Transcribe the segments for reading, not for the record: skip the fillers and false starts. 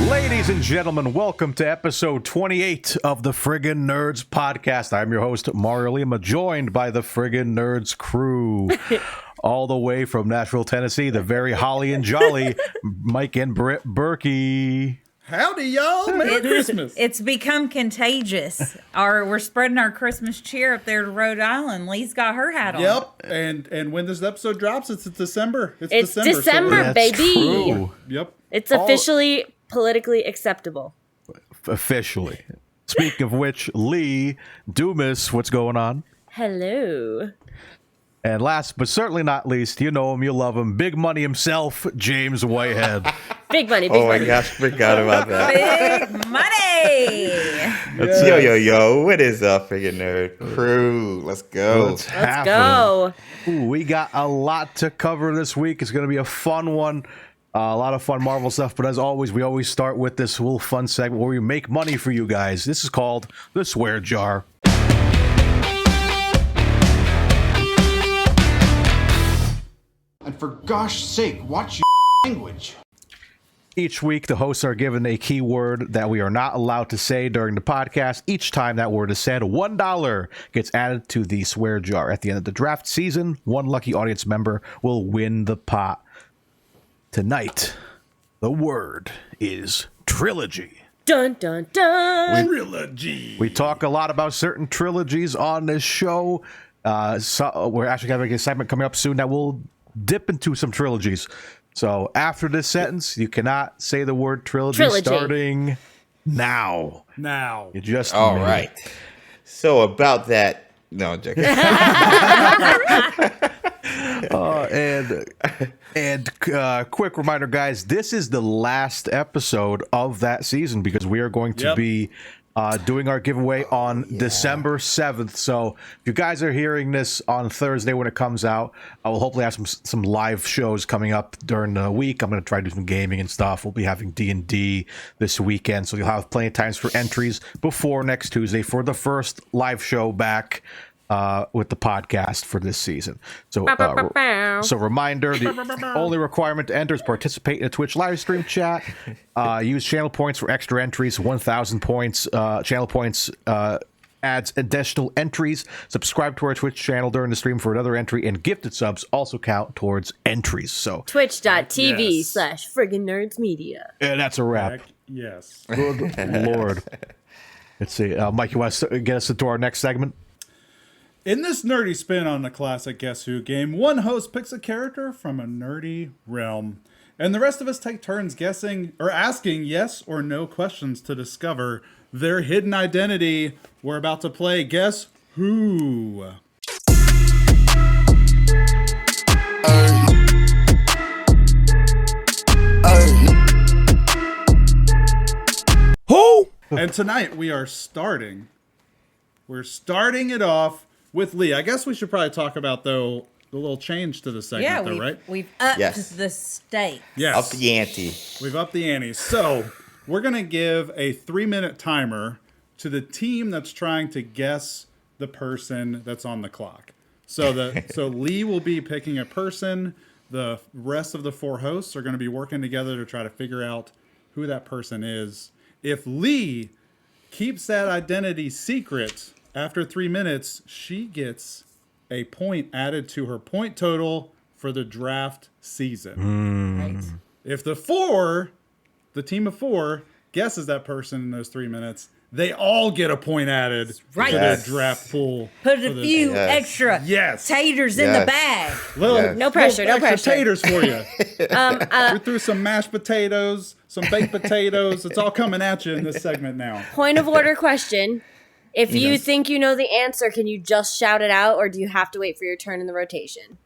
Ladies and gentlemen, welcome to episode 28 of the Friggin Nerds Podcast. I'm your host, Mario Lima, joined by the Friggin Nerds crew. All the way from Nashville, Tennessee, the very holly and jolly Mike and Britt Berkey. Howdy, y'all. Merry Christmas. It's become contagious. We're spreading our Christmas cheer up there to Rhode Island. Lee's got her hat on. Yep. And when this episode drops, it's December. It's December, That's baby. true. Yep. It's officially politically acceptable. Officially. Speaking of which, Lee, Dumas, what's going on? Hello. And last but certainly not least, you know him, you love him, big money himself, James Whitehead. Big money, big money. Oh my gosh, forgot about that. Big money. Yo, what is up, Friggin Nerd crew? Let's go. Let's Go. Ooh, we got a lot to cover this week. It's going to be a fun one. A lot of fun Marvel stuff, but as always, we always start with this little fun segment where we make money for you guys. This is called the Swear Jar. And for gosh sake, watch your language. Each week, the hosts are given a keyword that we are not allowed to say during the podcast. Each time that word is said, $1 gets added to the Swear Jar. At the end of the draft season, one lucky audience member will win the pot. Tonight, the word is trilogy. Dun, dun, dun. Trilogy. We talk a lot about certain trilogies on this show. So we're actually having a segment coming up soon that will dip into some trilogies. So after this sentence, you cannot say the word trilogy. Starting now. Now. You just All made it. right. So about that, no, I'm joking. Quick reminder, guys, this is the last episode of that season because we are going to be doing our giveaway on December 7th. So if you guys are hearing this on Thursday when it comes out, I will hopefully have some live shows coming up during the week. I'm going to try to do some gaming and stuff. We'll be having D&D this weekend, so you'll have plenty of times for entries before next Tuesday for the first live show back with the podcast for this season. So, reminder, the only requirement to enter is participate in a Twitch live stream chat. Use channel points for extra entries, 1,000 points. Channel points adds additional entries. Subscribe to our Twitch channel during the stream for another entry, and gifted subs also count towards entries. So Twitch.tv/Friggin Nerds Media. And that's a wrap. Yes. Good Lord. Let's see. Mike, you want to get us into our next segment? In this nerdy spin on the classic Guess Who game, one host picks a character from a nerdy realm, and the rest of us take turns guessing or asking yes or no questions to discover their hidden identity. We're about to play Guess Who. Who? And tonight we are starting. We're starting it off with Lee. I guess we should probably talk about, though, the little change to the segment, though, right? We've upped Yes. the stake. Yes. Up the ante. We've upped the ante. So we're going to give a 3-minute timer to the team that's trying to guess the person that's on the clock. So Lee will be picking a person. The rest of the 4 hosts are going to be working together to try to figure out who that person is. If Lee keeps that identity secret after 3 minutes, she gets a point added to her point total for the draft season. Right. If the team of 4 guesses that person in those 3 minutes, they all get a point added Right. to Yes. the draft pool. Put for a the- few Yes. extra Yes. taters in the bag. Little, No pressure, little no extra pressure. taters for you. We threw some mashed potatoes, some baked potatoes. It's all coming at you in this segment now. Point of order question. If you Yes. think you know the answer, can you just shout it out, or do you have to wait for your turn in the rotation?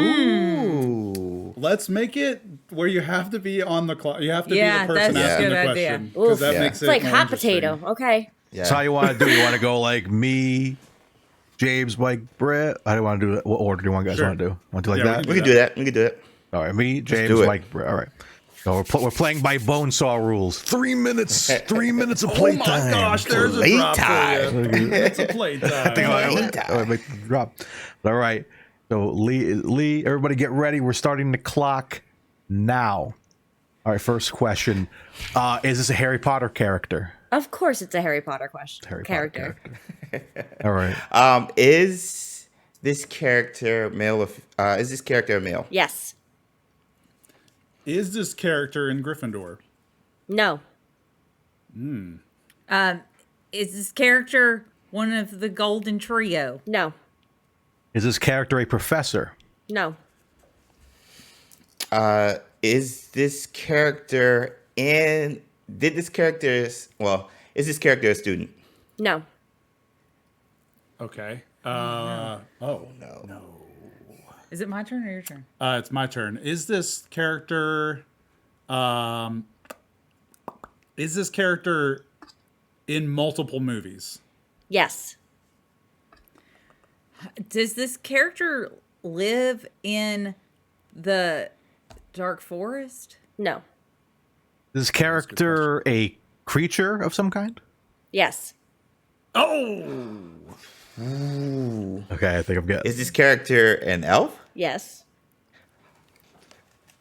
Ooh. Let's make it where you have to be on the clock. You have to Yeah, be the person that's a asking good the idea. question because that Yeah. makes it It's like more hot interesting. potato. Okay. Yeah. So how you want to do? You want to go like me, James, Mike, Brett? How do you want to do that? What order do you want guys Sure. want to do? Want to do like Yeah, that? We can do that. We can do it. All right, me, James, do it. Mike, Brett. All right. So we're playing by Bonesaw rules. 3 minutes. 3 minutes of Oh playtime. my gosh, there's a drop for you. It's a playtime. Make the drop. All right. So Lee, everybody get ready. We're starting the clock now. All right, first question. Is this a Harry Potter character? Of course, it's a Harry Potter question. Harry character. Potter character. All right. Is this character male? Is this character a male? Yes. Is this character in Gryffindor? No. Is this character one of the Golden Trio? No. Is this character a professor? No. Is this character in? Did this character? Is this character a student? No. Okay. Oh no. Is it my turn or your turn? It's my turn. Is this character? Is this character in multiple movies? Yes. Does this character live in the Dark Forest? No. Is this character a creature of some kind? Yes. Oh. Okay, I think I'm getting. Is this character an elf? Yes.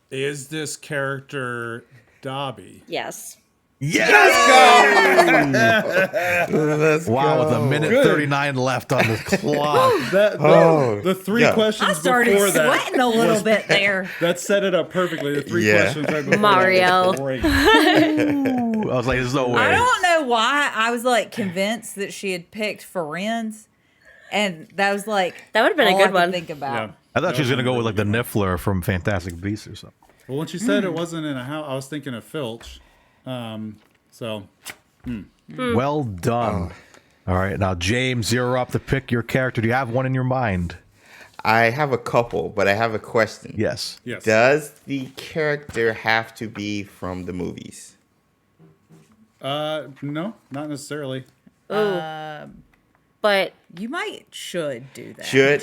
Is this character Dobby? Yes. Let's Wow, with a minute 39 left on the clock. The three Yeah. questions I started before that sweating a little bit there. that set it up perfectly. The three Yeah. questions right before Mario. that. Great. I was like, there's no way. I don't know why I was like convinced that she had picked Friends, and that was like That would've been a all good I could one. think about. Yeah. I thought she was gonna go with like the Niffler from Fantastic Beasts or something. Well, when she said it wasn't in a house, I was thinking of Filch. So Well done. All right, now James, you're up to pick your character. Do you have one in your mind? I have a couple, but I have a question. Yes. yes. Does the character have to be from the movies? No, not necessarily. But You should do that. Should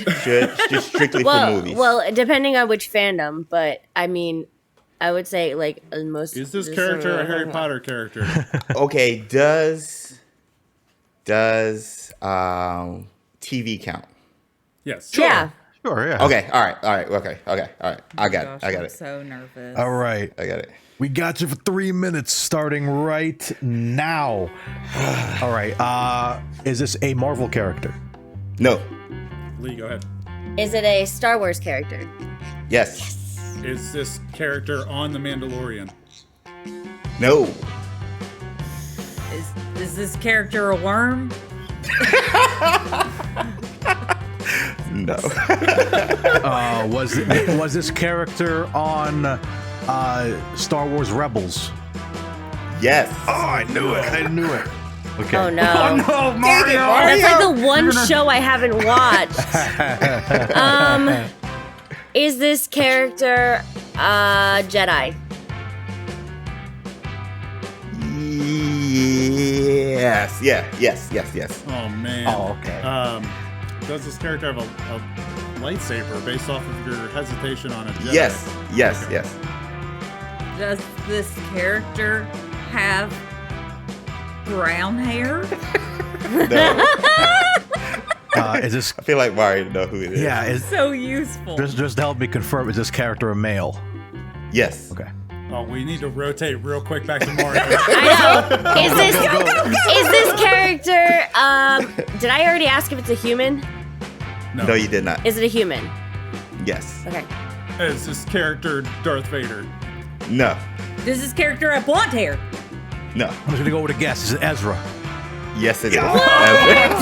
just strictly for movies? well, depending on which fandom, but I mean, I would say like most. Is this character a Harry Potter character? Okay, does TV count? Yes. Yeah. Sure, yeah. Okay, all right, okay. I got Gosh, it. I got I'm it. so nervous. All right. I got it. We got you for 3 minutes starting right now. All right. Is this a Marvel character? No. Lee, go ahead. Is it a Star Wars character? Yes. Is this character on The Mandalorian? No. Is this character a worm? No. Was this character on Star Wars Rebels? Yes. Oh, I knew it. I knew it. Okay. Oh no! Oh, Mario! That's like the one show I haven't watched. Is this character Jedi? Yes. Yes. Oh man. Oh, okay. Does this character have a lightsaber based off of your hesitation on a Jedi? Yes. Does this character have brown hair? No. Is this? I feel like Mario know who it is. Yeah. Is So useful. just to help me confirm, is this character a male? Yes. Okay. Oh, we need to rotate real quick back to Mario. I know. Is this character? Did I already ask if it's a human? No, you did not. Is it a human? Yes. Okay. Is this character Darth Vader? No. Does this character have blonde hair? No. I'm just gonna go with a guess. Is it Ezra? Yes, it is. Look at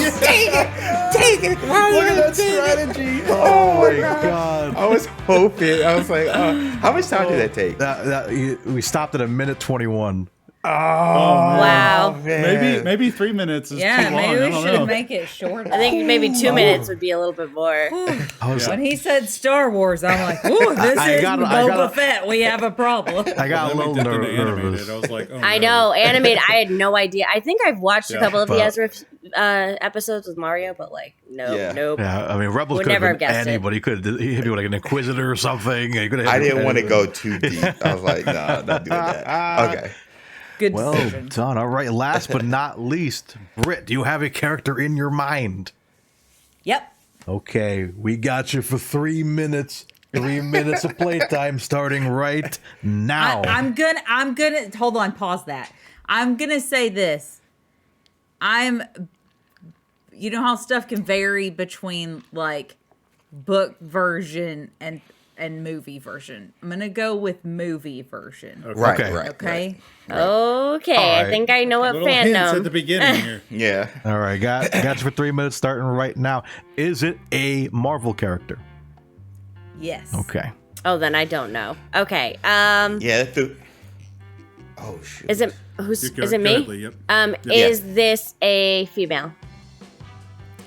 that strategy. Oh my god. I was hoping. I was like, how much time did that take? We stopped at a minute 21. Wow. Man. Maybe 3 minutes is too long. maybe I we don't should know. make it shorter. I think maybe 2 minutes would be a little bit more. When he said Star Wars, I'm like, ooh, this is Boba Fett. We have a problem. I got a Then we little dipped into nervous. animated. I was like, oh, I no. know, animated. I had no idea. I think I've watched a couple of the but- Ezra episodes with Mario, but like, nope. Yeah, I mean, Rebels Would could never have have been guessed it. anybody. He hit me with like an Inquisitor or something. He could have I hit didn't want to anything. go too deep. I was like, nah, not doing that. Okay. Good Well decision. done. All right. Last but not least, Britt, do you have a character in your mind? Yep. Okay, we got you for 3 minutes. 3 minutes of playtime starting right now. I'm gonna hold on, pause that. I'm gonna say this. You know how stuff can vary between like book version and movie version. I'm gonna go with movie version. Right, Okay. right. Okay. Okay, All I right. think I know what Little hints at the fandom. beginning here. Yeah. All right, got you for 3 minutes starting right now. Is it a Marvel character? Yes. Okay. Oh, then I don't know. Okay. Yeah. Oh shoot. Is it is it me? Currently, yep. Is this a female?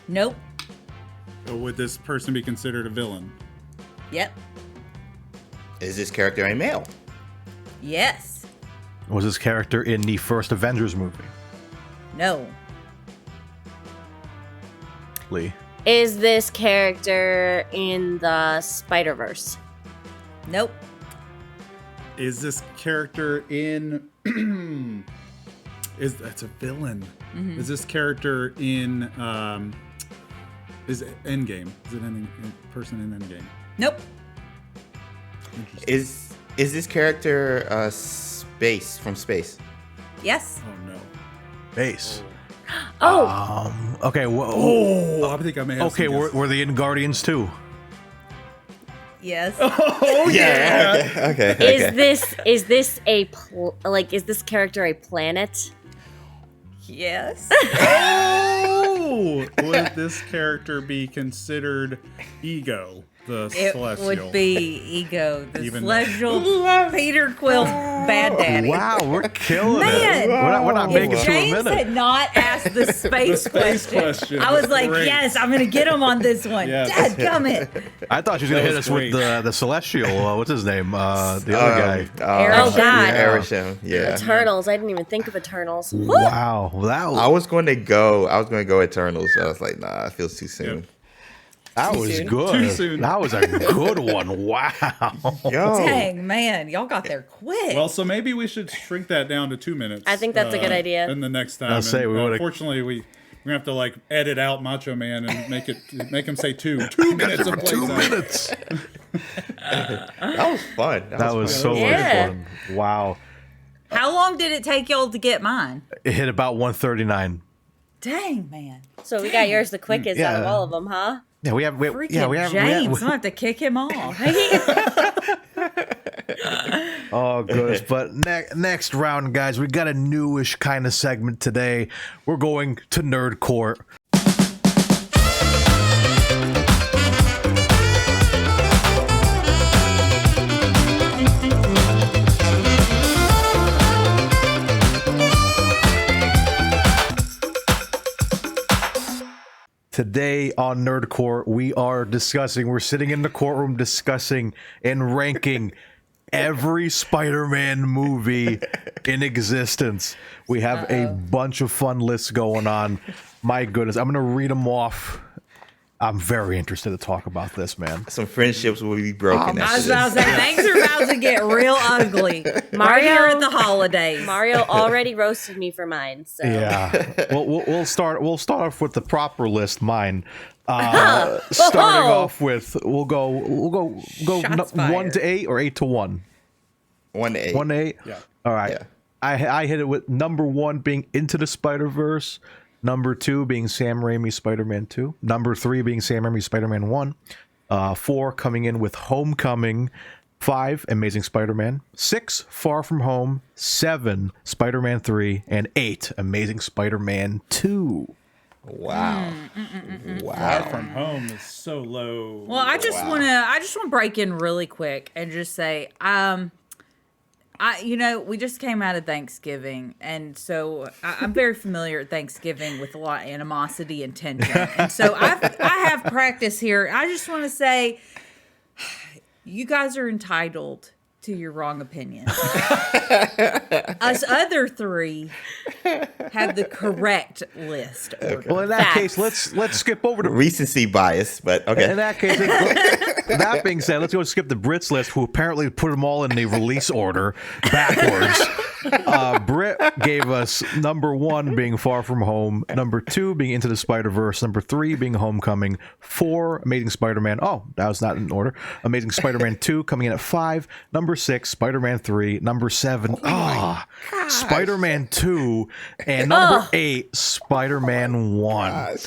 Nope. Or would this person be considered a villain? Yep. Is this character a male? Yes. Was this character in the first Avengers movie? No. Lee. Is this character in the Spider-Verse? Nope. Is this character in? That's a villain? Is this character in? Is it Endgame? Is it any person in Endgame? Nope. Is this character space from space? Yes. Oh no. Base. Oh, Okay. Oh, I think I may have. Okay, some guesses. were they in Guardians too? Yes. Oh yeah. Okay. is this is this character a planet? Yes. Oh, would this character be considered Ego, the It celestial? would be Ego, the Even- celestial Peter Quill bad daddy. Wow, we're killing Man, it. We're not making if it to a James minute. had not asked the space, question I was was like, great. yes, I'm going to get him on this one. Yes. Dadgummit. I thought she was gonna That hit was us with great. the celestial. What's his name? The other guy. Oh, God. Arishem. Yeah. Eternals. I didn't even think of Eternals. Wow, I was going to go Eternals. I was like, nah, it feels too soon. that was soon. good. Too soon. That was a good one. Wow. Yo. Dang, man. Y'all got there quick. Well, so maybe we should shrink that down to 2 minutes. I think that's a good idea. And the next time, I'll say we would've- unfortunately, we're gonna have to like edit out Macho Man and make him say 2 minutes of 2 playtime. minutes. That was fun. That was fun. so Yeah. much fun. Wow. How long did it take y'all to get mine? It hit about 139. Dang, man. So we got yours the quickest out of Yeah. all of them, huh? Yeah, we have. Freaking Yeah, we have. James. I'm going to have to kick him off. Oh, goodness. But next round, guys, we got a newish kind of segment today. We're going to Nerd Court. Today on Nerd Court, we're sitting in the courtroom discussing and ranking every Spider-Man movie in existence. We have a bunch of fun lists going on. My goodness, I'm going to read them off. I'm very interested to talk about this, man. Some friendships will be broken. I after was about to this. say, things are about to get real ugly. Right Mario- here at the holidays. Mario already roasted me for mine, so Yeah. Well, we'll start off with the proper list. Mine. Starting off with we'll go Shots 1 to fired. 8 or 8 to 1. 1 to 8. 1 to 8. Yeah. All right. Yeah. I hit it with number 1 being Into the Spider-Verse, number 2 being Sam Raimi Spider-Man 2, number 3 being Sam Raimi Spider-Man 1, 4 coming in with Homecoming, 5 Amazing Spider-Man, 6 Far From Home, 7 Spider-Man 3, and 8 Amazing Spider-Man 2. Wow. Far From Home is so low. Well, I just want to break in really quick and just say, I we just came out of Thanksgiving, and so I'm very familiar at Thanksgiving with a lot of animosity and tension. And so I have practice here. I just want to say, you guys are entitled to your wrong opinion. Us other three have the correct list order. Well, in that case, let's skip over to recency bias, but okay. In that case, that being said, let's go skip the Brits list, who apparently put them all in the release order backwards. Brit gave us number 1 being Far From Home, number 2 being Into the Spider-Verse, number 3 being Homecoming, 4 Amazing Spider-Man. Oh, that was not in order. Amazing Spider-Man 2 coming in at 5, number 6 Spider-Man 3, number 7 Spider-Man 2, and number 8 Spider-Man 1.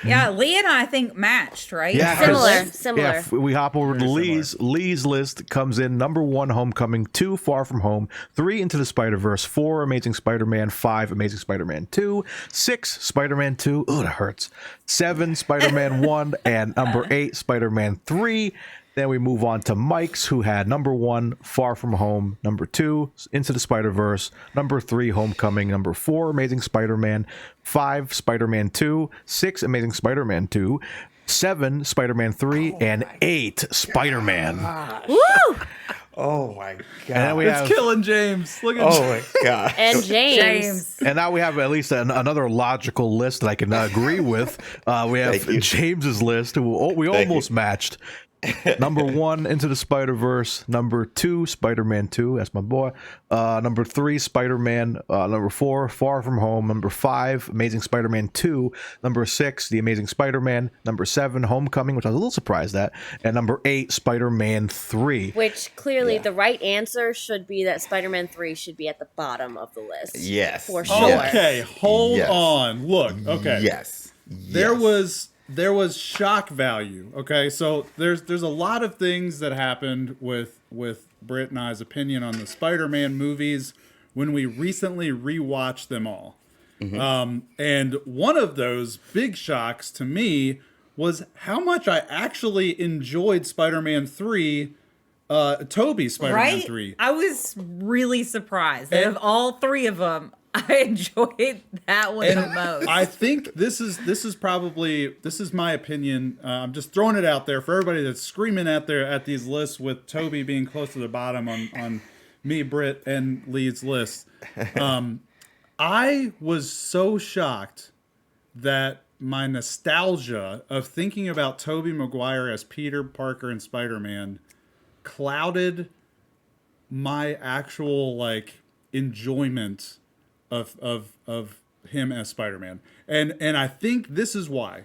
Yeah, Lee and I think matched, right? Yeah, Similar. Yeah, we hop over to Lee's list comes in number 1 Homecoming, 2 Far From Home, 3 Into the Spider-Verse, 4 Amazing Spider-Man, 5 Amazing Spider-Man 2, 6 Spider-Man 2, oh that hurts, 7 Spider-Man 1, and number 8 Spider-Man 3. Then we move on to Mike's, who had number 1 Far From Home, number 2 Into the Spider-Verse, number 3 Homecoming, number 4 Amazing Spider-Man, 5 Spider-Man 2, 6 Amazing Spider-Man 2, 7 Spider-Man 3, and 8 Spider-Man. Woo! Oh my god! And then we have, killing James. Look at oh my god! And James. and now we have at least another logical list that I can agree with. We have James's list, who we almost matched. Number 1 Into the Spider-Verse, number 2 Spider-Man 2, that's my boy, number 3 Spider-Man, number 4 Far From Home, number 5 Amazing Spider-Man 2, number 6 The Amazing Spider-Man, number 7 Homecoming, which I was a little surprised at, and number 8 Spider-Man 3. Which clearly the right answer should be that Spider-Man 3 should be at the bottom of the list. Yes, for sure. Okay, hold on. Look, okay. Yes, There was shock value. Okay, so there's a lot of things that happened with Britt and I's opinion on the Spider-Man movies when we recently rewatched them all. And one of those big shocks to me was how much I actually enjoyed Spider-Man 3, Tobey Spider-Man 3. I was really surprised that of all 3 of them, I enjoyed that one the most. I think this is my opinion. I'm just throwing it out there for everybody that's screaming out there at these lists with Tobey being close to the bottom on me, Britt, and Lee's list. I was so shocked that my nostalgia of thinking about Tobey Maguire as Peter Parker and Spider-Man clouded my actual enjoyment of him as Spider-Man. And I think this is why.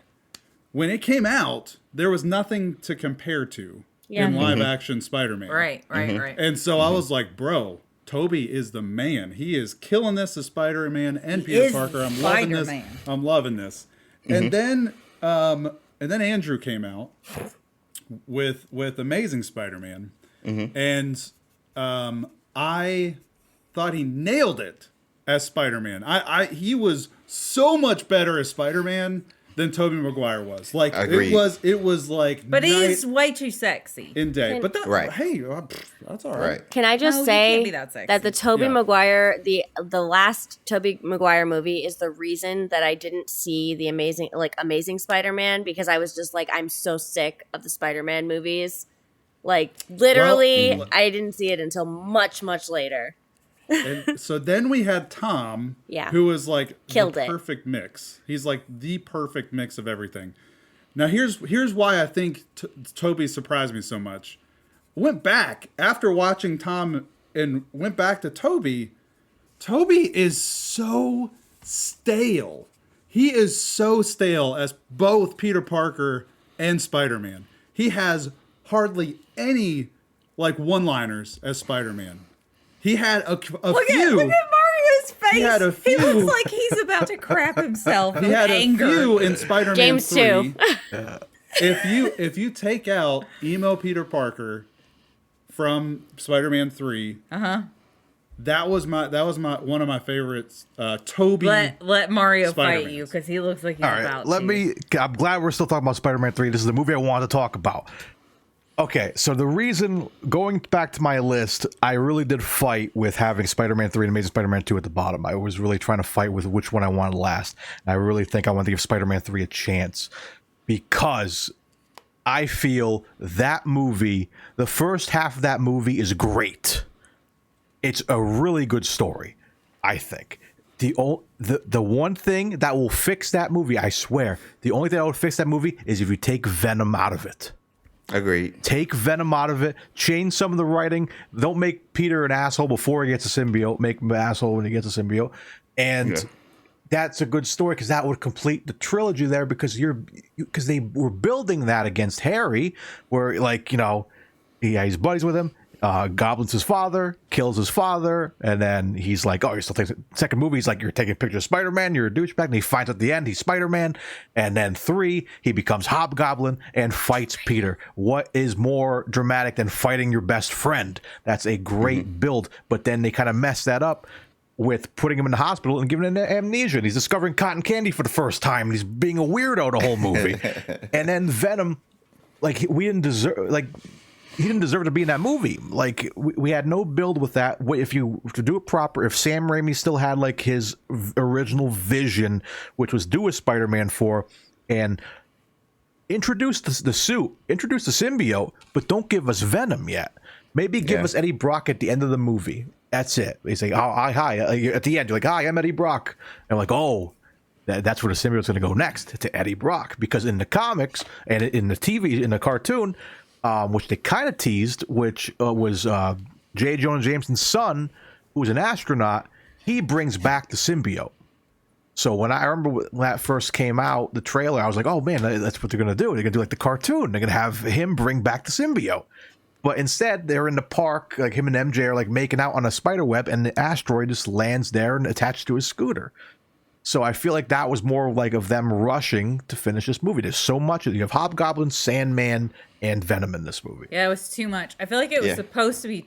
When it came out, there was nothing to compare to in live action Spider-Man. Right. And so I was like, bro, Tobey is the man. He is killing this as Spider-Man and Peter Parker. I'm loving this. And then Andrew came out with Amazing Spider-Man. And I thought he nailed it as Spider-Man. He was so much better as Spider-Man than Tobey Maguire was. Agreed. It was like, but he's way too sexy in day. But hey, that's all right. Can I just say that the Tobey Maguire, the last Tobey Maguire movie is the reason that I didn't see the Amazing Spider-Man, because I was just like, I'm so sick of the Spider-Man movies. Literally, I didn't see it until much, much later. And so then we had Tom, who was Killed the perfect mix. He's like the perfect mix of everything. Now here's why I think Tobey surprised me so much. Went back after watching Tom and went back to Tobey. Tobey is so stale. He is so stale as both Peter Parker and Spider-Man. He has hardly any one-liners as Spider-Man. He had a few. Look at Mario's face. He had a few. He looks like he's about to crap himself. He had anger. a few in Spider-Man James 3. too. If you take out emo Peter Parker from Spider-Man 3, that was one of my favorites. Tobey. Let Mario Spider-Man. fight you, because he looks like he's All right, about to. I'm glad we're still talking about Spider-Man 3. This is the movie I wanted to talk about. Okay, so the reason, going back to my list, I really did fight with having Spider-Man 3 and Amazing Spider-Man 2 at the bottom. I was really trying to fight with which one I wanted last. And I really think I want to give Spider-Man 3 a chance because I feel that movie, the first half of that movie is great. It's a really good story, I think. The one thing that will fix that movie, I swear, the only thing that will fix that movie is if you take Venom out of it. Agreed. Take Venom out of it. Change some of the writing. Don't make Peter an asshole before he gets a symbiote. Make him an asshole when he gets a symbiote. And that's a good story because that would complete the trilogy there because they were building that against Harry, where he's buddies with him. Goblin's his father, kills his father, and then he's like, oh, you're still taking second movie. He's like, you're taking a picture of Spider-Man, you're a douchebag. And he finds at the end he's Spider-Man. And then 3, he becomes Hobgoblin and fights Peter. What is more dramatic than fighting your best friend? That's a great build. But then they kind of mess that up with putting him in the hospital and giving him amnesia. And he's discovering cotton candy for the first time. And he's being a weirdo the whole movie. And then Venom, he didn't deserve to be in that movie. We had no build with that. If you to do it proper, if Sam Raimi still had his original vision, which was do a Spider-Man 4 and introduce the suit, introduce the symbiote, but don't give us Venom yet. Maybe give us Eddie Brock at the end of the movie. That's it. They say, oh, hi. At the end, you're like, hi, I'm Eddie Brock. And I'm like, oh, that's where the symbiote's going to go next, to Eddie Brock. Because in the comics and in the TV, in the cartoon, which they kind of teased, which was J. Jonah Jameson's son, who's an astronaut, he brings back the symbiote. So when I remember when that first came out, the trailer, I was like, oh man, that's what they're going to do. They're going to do like the cartoon. They're going to have him bring back the symbiote. But instead, they're in the park, him and MJ are making out on a spider web, and the asteroid just lands there and attached to his scooter. So I feel like that was more of them rushing to finish this movie. There's so much. You have Hobgoblin, Sandman, and Venom in this movie. Yeah, it was too much. I feel like it was supposed to be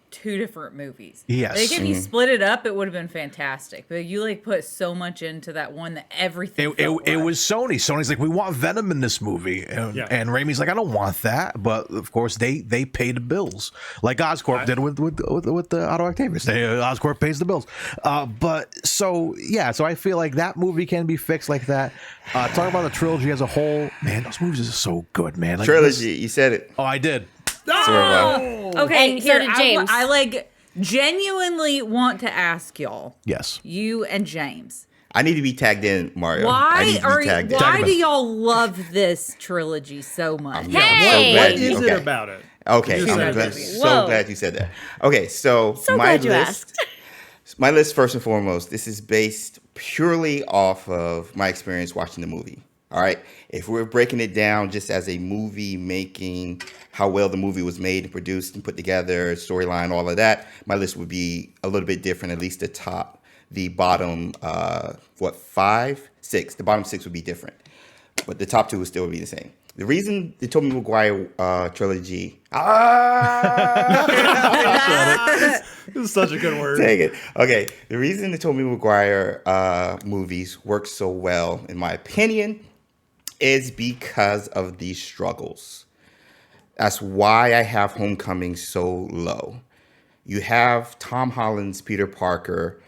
2 different movies. Yes. If you split it up, it would have been fantastic. But you put so much into that one that everything it was Sony. Sony's like, we want Venom in this movie. And Raimi's like, I don't want that. But of course, they pay the bills. Like Oscorp did with the Otto Octavius. Oscorp pays the bills. So I feel like that movie can be fixed like that. Talk about the trilogy as a whole. Man, those movies are so good, man. Trilogy, you said it. Oh, I did. Oh! Okay, and so did James. I genuinely want to ask y'all. Yes. You and James. I need to be tagged in, Mario. Why do y'all love this trilogy so much? Hey! What is it about it? Okay, I'm glad you said that. Okay, so my glad you asked. My list, first and foremost, this is based purely off of my experience watching the movie. All right. If we're breaking it down just as a movie making, how well the movie was made and produced and put together, storyline, all of that, my list would be a little bit different, at least the top. The bottom, 5, 6. The bottom 6 would be different. But the top 2 would still be the same. The reason the Tobey Maguire trilogy... This is such a good word. Dang it. Okay. The reason the Tobey Maguire movies work so well, in my opinion, is because of these struggles. That's why I have Homecoming so low. You have Tom Holland's Peter Parker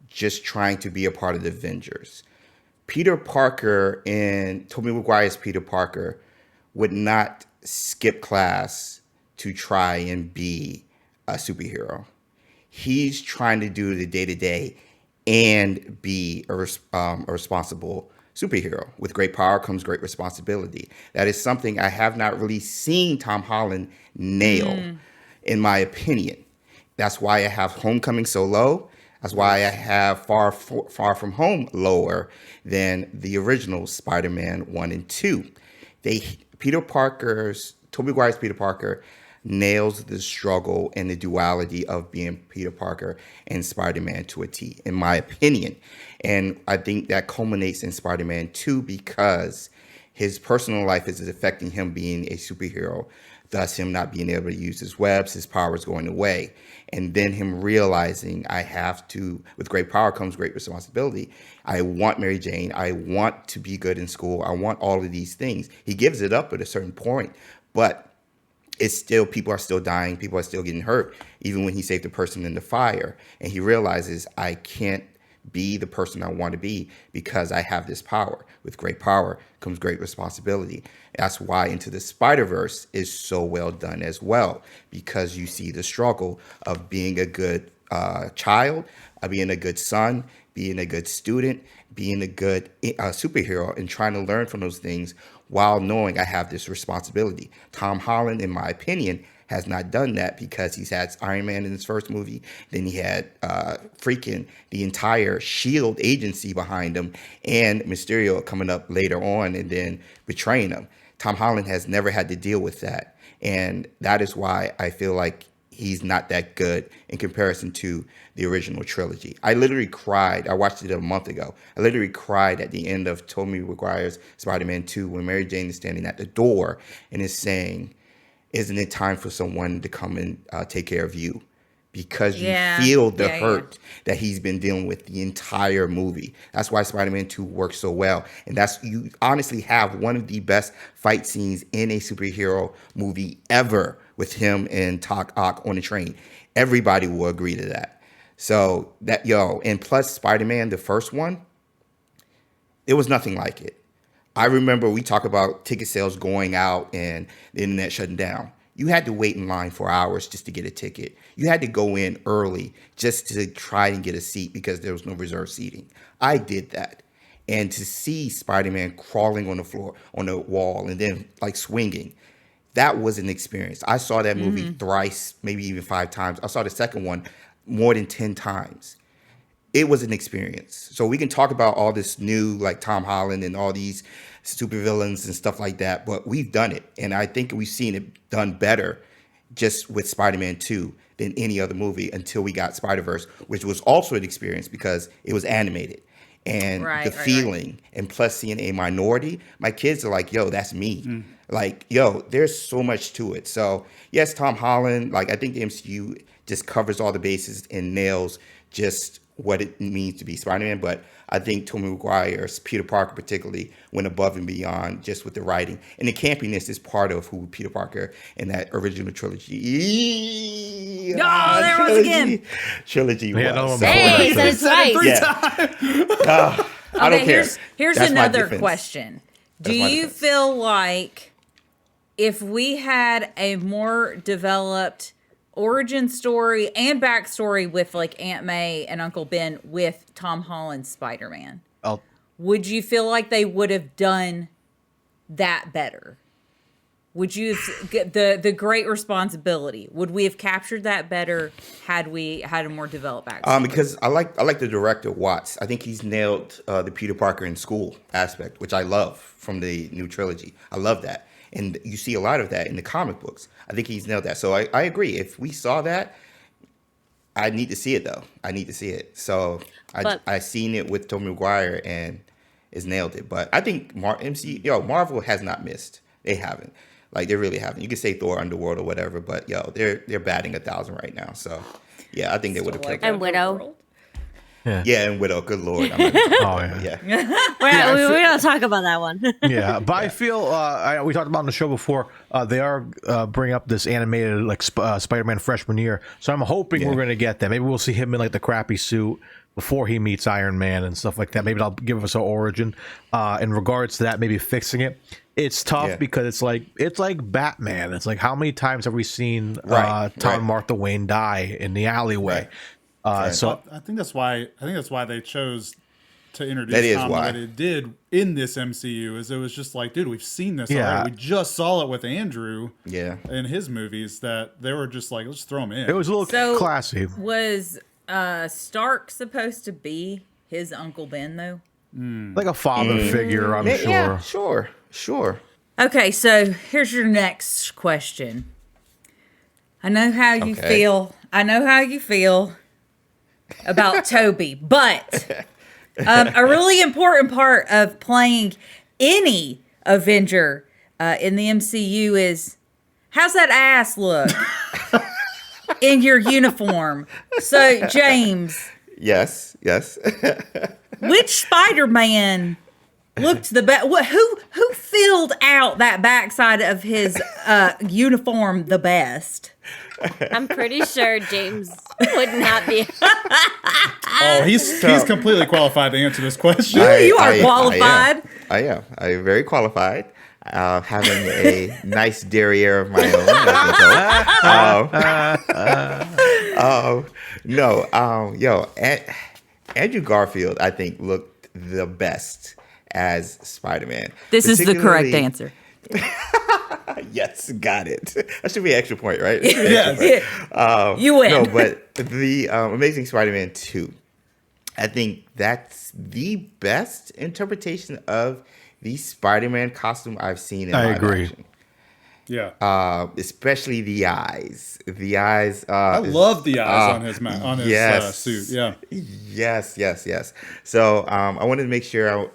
just trying to be a part of the Avengers. Peter Parker and Tobey Maguire's Peter Parker would not skip class to try and be a superhero. He's trying to do the day-to-day and be a responsible superhero. With great power comes great responsibility. That is something I have not really seen Tom Holland nail, in my opinion. That's why I have Homecoming so low. That's why I have Far From Home lower than the original Spider-Man 1 and 2. Tobey Maguire's Peter Parker nails the struggle and the duality of being Peter Parker and Spider-Man to a T, in my opinion. And I think that culminates in Spider-Man 2 because his personal life is affecting him being a superhero, thus him not being able to use his webs, his powers going away. And then him realizing I have to, with great power comes great responsibility. I want Mary Jane. I want to be good in school. I want all of these things. He gives it up at a certain point, but it's still, people are still dying, people are still getting hurt, even when he saved the person in the fire. And he realizes, I can't be the person I want to be because I have this power. With great power comes great responsibility. That's why Into the Spider-Verse is so well done as well, because you see the struggle of being a good child, being a good son, being a good student, being a good superhero, and trying to learn from those things while knowing I have this responsibility. Tom Holland, in my opinion, has not done that because he's had Iron Man in his first movie. Then he had freaking the entire S.H.I.E.L.D. agency behind him, and Mysterio coming up later on and then betraying him. Tom Holland has never had to deal with that. And that is why I feel like he's not that good in comparison to the original trilogy. I literally cried. I watched it a month ago. I literally cried at the end of Tobey Maguire's Spider-Man 2 when Mary Jane is standing at the door and is saying, isn't it time for someone to come and take care of you? Because you feel the hurt that he's been dealing with the entire movie. That's why Spider-Man 2 works so well. And you honestly have one of the best fight scenes in a superhero movie ever with him and Doc Ock on the train. Everybody will agree to that. So and plus Spider-Man, the first one, it was nothing like it. I remember we talk about ticket sales going out and the internet shutting down. You had to wait in line for hours just to get a ticket. You had to go in early just to try and get a seat because there was no reserved seating. I did that. And to see Spider-Man crawling on the floor, on the wall, and then like swinging, that was an experience. I saw that movie thrice, maybe even 5 times. I saw the second one more than 10 times. It was an experience. So we can talk about all this new, like Tom Holland and all these supervillains and stuff like that, but we've done it. And I think we've seen it done better just with Spider-Man 2 than any other movie until we got Spider-Verse, which was also an experience because it was animated. And the feeling, and plus seeing a minority, my kids are like, yo, that's me. Like, yo, there's so much to it. So, yes, Tom Holland, like, I think the MCU just covers all the bases and nails just what it means to be Spider-Man. But I think Tobey Maguire's Peter Parker particularly went above and beyond just with the writing. And the campiness is part of who Peter Parker in that original trilogy. Oh, there it was again. Trilogy was. Hey, he said it's right. I don't care. Here's That's another question. Do you feel like if we had a more developed origin story and backstory with like Aunt May and Uncle Ben with Tom Holland's Spider-Man, would you feel like they would have done that better? Would you have the great responsibility? Would we have captured that better had we had a more developed backstory? Because I like the director Watts. I think he's nailed the Peter Parker in school aspect, which I love from the new trilogy. I love that. And you see a lot of that in the comic books. I think he's nailed that. So I agree. If we saw that, I need to see it, though. I need to see it. So I seen it with Tobey Maguire, and it's nailed it. But I think Marvel has not missed. They haven't. Like, they really haven't. You could say Thor, Underworld, or whatever, but, they're batting 1,000 right now. So, yeah, I think they would have killed it. And Widow. Yeah, and Widow. Good Lord. We don't talk about that one. Yeah, but I feel we talked about on the show before. They are bringing up this animated like Spider-Man freshman year, so I'm hoping we're going to get that. Maybe we'll see him in like the crappy suit before he meets Iron Man and stuff like that. Maybe that'll give us an origin. In regards to that, maybe fixing it. It's tough because it's like Batman. It's like, how many times have we seen Tom and Martha Wayne die in the alleyway? So I think that's why they chose to introduce Tom the way they did in this MCU. Is it was just like, dude, we've seen this already. We just saw it with Andrew in his movies, that they were just like, let's throw him in. It was a little classy. Was Stark supposed to be his Uncle Ben, though? Like a father figure, I'm sure. Yeah, sure. Okay, so here's your next question. I know how you feel. About Toby, but a really important part of playing any Avenger in the MCU is, how's that ass look in your uniform? So, James. Yes. Which Spider-Man looked the best. Who filled out that backside of his uniform the best? I'm pretty sure James would not be. He's completely qualified to answer this question. You are qualified. I am. I'm very qualified. Having a nice derriere of my own. Andrew Garfield, I think, looked the best as Spider-Man. This is the correct answer. Yes, got it. That should be an extra point, right? Yeah. You win. No, but the Amazing Spider-Man 2, I think that's the best interpretation of the Spider-Man costume I've seen in live action. Yeah. Especially the eyes. The eyes. I love the eyes on his suit. Yeah. Yes. So I wanted to make sure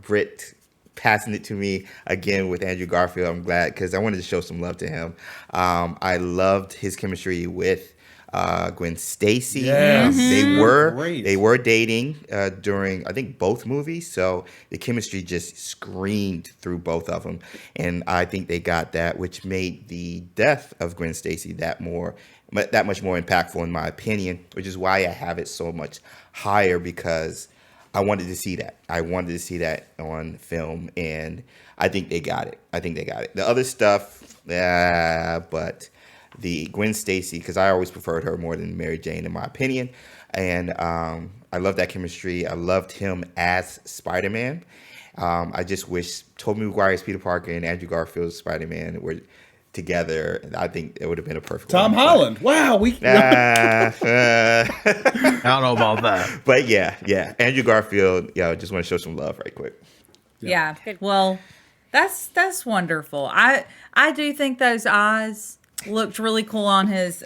Britt passing it to me again with Andrew Garfield. I'm glad because I wanted to show some love to him. I loved his chemistry with Gwen Stacy. Yes. They were dating during I think both movies, so the chemistry just screamed through both of them, and I think they got that, which made the death of Gwen Stacy that much more impactful in my opinion, which is why I have it so much higher because I wanted to see that. I wanted to see that on film, and I think they got it. The other stuff, but the Gwen Stacy, because I always preferred her more than Mary Jane in my opinion. And I love that chemistry. I loved him as Spider-Man. I just wish Tobey Maguire's Peter Parker and Andrew Garfield's Spider-Man were together. I think it would have been a perfect Tom Holland. Wow. I don't know about that. But yeah. Andrew Garfield, just want to show some love right quick. Yeah. Well, that's wonderful. I do think those eyes looked really cool on his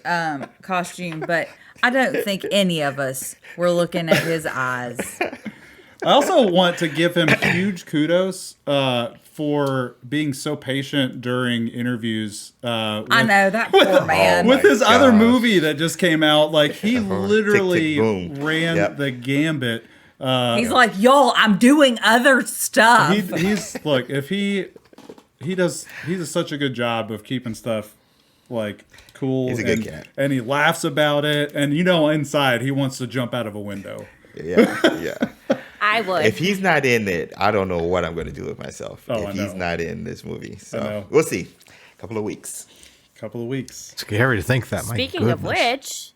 costume, but I don't think any of us were looking at his eyes. I also want to give him huge kudos for being so patient during interviews. I know, that poor man. With his other movie that just came out, like he literally tick, tick, ran the gambit. He's like, y'all, I'm doing other stuff. He does such a good job of keeping stuff like cool. He's a good cat. And he laughs about it. And inside he wants to jump out of a window. Yeah. I would. If he's not in it, I don't know what I'm going to do with myself. If he's not in this movie. I So know. we'll see. Couple of weeks. It's Scary to think that. Speaking of which,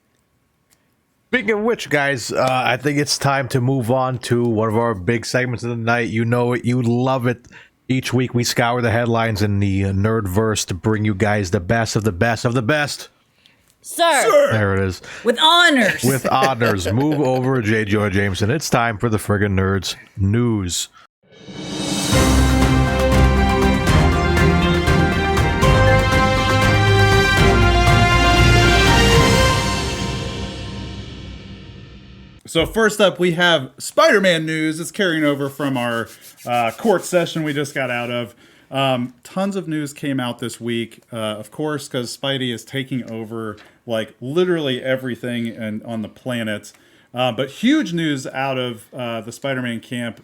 guys, I think it's time to move on to one of our big segments of the night. You know it. You love it. Each week we scour the headlines in the Nerdverse to bring you guys the best of the best of the best. Sir. There it is. With honors. With honors. Move over, J. Joy Jameson. It's time for the Friggin Nerds news. So first up, we have Spider-Man news. It's carrying over from our court session we just got out of. Tons of news came out this week, of course, because Spidey is taking over like literally everything on the planet. But huge news out of the Spider-Man camp,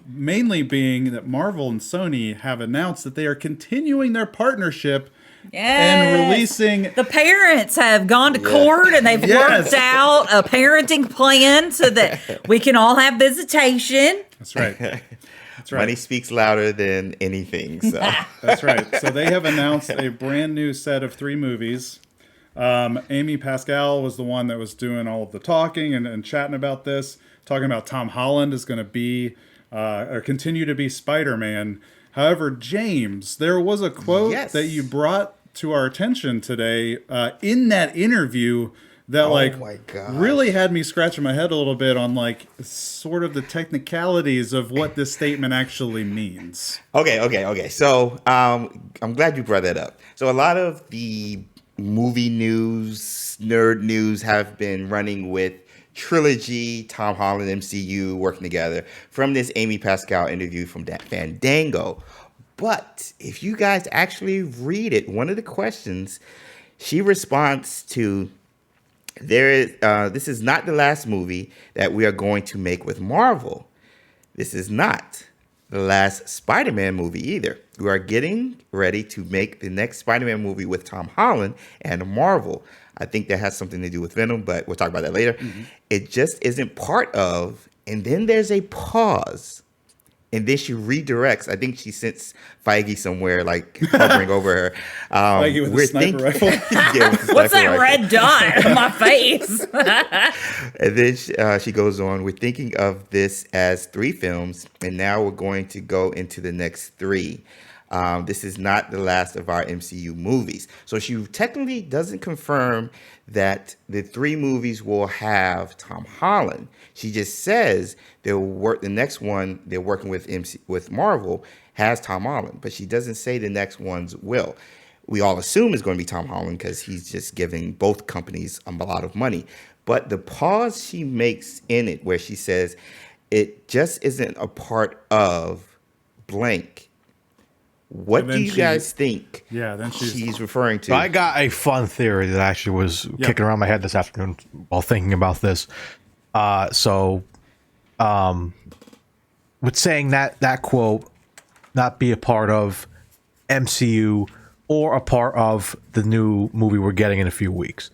mainly being that Marvel and Sony have announced that they are continuing their partnership and releasing. The parents have gone to court and they've worked out a parenting plan so that we can all have visitation. That's right. That's right. Money speaks louder than anything. So That's right. So they have announced a brand new set of 3 movies. Amy Pascal was the one that was doing all of the talking and chatting about this, talking about Tom Holland is going to be or continue to be Spider-Man. However, James, there was a quote that you brought to our attention today in that interview that really had me scratching my head a little bit on like sort of the technicalities of what this statement actually means. Okay. So I'm glad you brought that up. So a lot of the movie news, nerd news have been running with Trilogy, Tom Holland, MCU working together from this Amy Pascal interview from Fandango. But if you guys actually read it, one of the questions she responds to, this is not the last movie that we are going to make with Marvel. This is not the last Spider-Man movie either. We are getting ready to make the next Spider-Man movie with Tom Holland and Marvel. I think that has something to do with Venom, but we'll talk about that later. Mm-hmm. It just isn't part of, and then there's a pause. And then she redirects. I think she sends Feige somewhere, like hovering over her. Feige with a sniper rifle. Yeah, with the What's sniper that rifle. red dot on my face? And then she goes on, we're thinking of this as 3 films, and now we're going to go into the next 3. This is not the last of our MCU movies. So she technically doesn't confirm that the 3 movies will have Tom Holland. She just says they'll work. The next one they're working with Marvel has Tom Holland, but she doesn't say the next ones will. We all assume it's going to be Tom Holland because he's just giving both companies a lot of money. But the pause she makes in it, where she says it just isn't a part of blank. What do you guys think? Yeah, then she's referring to. So I got a fun theory that actually was kicking around my head this afternoon while thinking about this. With saying that quote not be a part of MCU or a part of the new movie we're getting in a few weeks.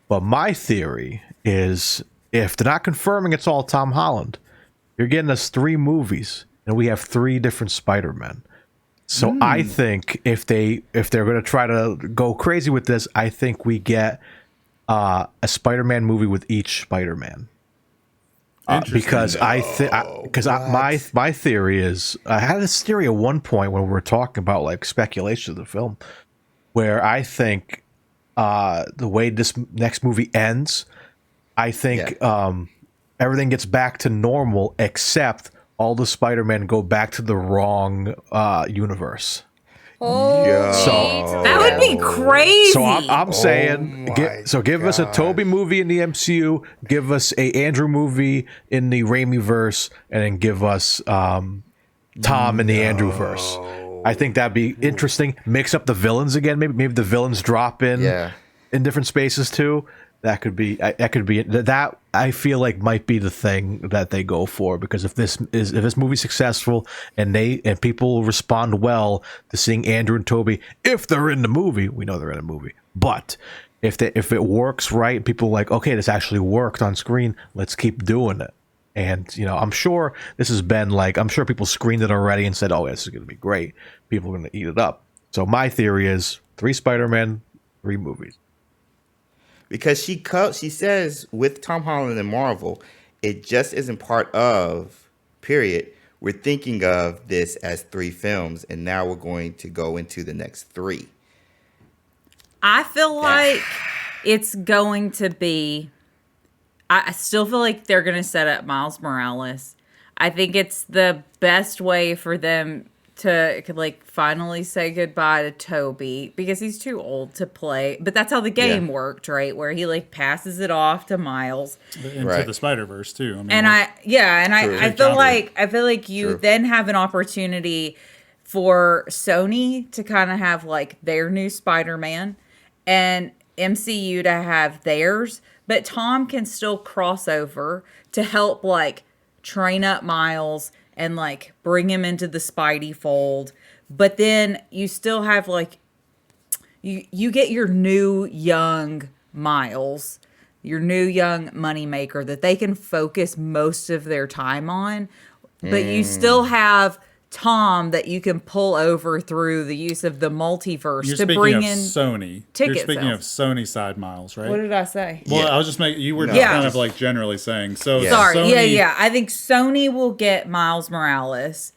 But my theory is if they're not confirming it's all Tom Holland, you're getting us 3 movies and we have 3 different Spider-Men. So I think if they're going to try to go crazy with this, I think we get a Spider-Man movie with each Spider-Man. Because my theory is I had this theory at one point when we were talking about like speculation of the film, where I think the way this next movie ends, I think everything gets back to normal except all the Spider-Men go back to the wrong universe. Oh, that would be crazy. So I'm saying, give us a Toby movie in the MCU, give us a Andrew movie in the Raimi verse, and then give us Tom in the Andrew verse. I think that'd be interesting. Mix up the villains again. Maybe the villains drop in different spaces too. That could be that I feel like might be the thing that they go for, because if this movie's successful and people respond well to seeing Andrew and Toby, if they're in the movie, we know they're in a movie. But if it works right, people are like, okay, this actually worked on screen, let's keep doing it. And I'm sure this has been like, I'm sure people screened it already and said, oh, this is going to be great. People are going to eat it up. So my theory is 3 Spider-Man, 3 movies. Because she says with Tom Holland and Marvel, it just isn't part of, period. We're thinking of this as 3 films, and now we're going to go into the next 3. I feel like it's going to be... I still feel like they're going to set up Miles Morales. I think it's the best way for them to like finally say goodbye to Toby, because he's too old to play. But that's how the game worked, right? Where he like passes it off to Miles into the Spider-Verse too. I mean, I feel like you then have an opportunity for Sony to kind of have like their new Spider-Man and MCU to have theirs, but Tom can still cross over to help like train up Miles and like bring him into the Spidey fold. But then you still have like, you get your new young Miles, your new young moneymaker that they can focus most of their time on. But you still have Tom that you can pull over through the use of the multiverse to bring in Sony. Ticket You're speaking sales. of Sony side, Miles, right? What did I say? Well, I was just making, you were just kind of like generally saying. So Sorry, Sony, I think Sony will get Miles Morales,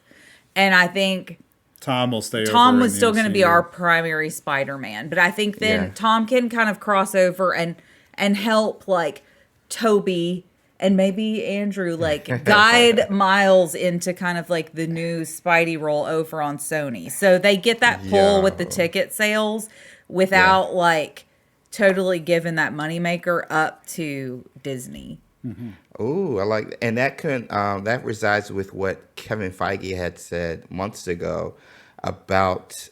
and I think Tom will stay over. Tom in was the still going to be MCU. our primary Spider-Man, but I think then Tom can kind of cross over and help like Toby and maybe Andrew like guide Miles into kind of like the new Spidey role over on Sony. So they get that pull with the ticket sales without like totally giving that moneymaker up to Disney. Mm-hmm. Oh, I like that. And that that resides with what Kevin Feige had said months ago about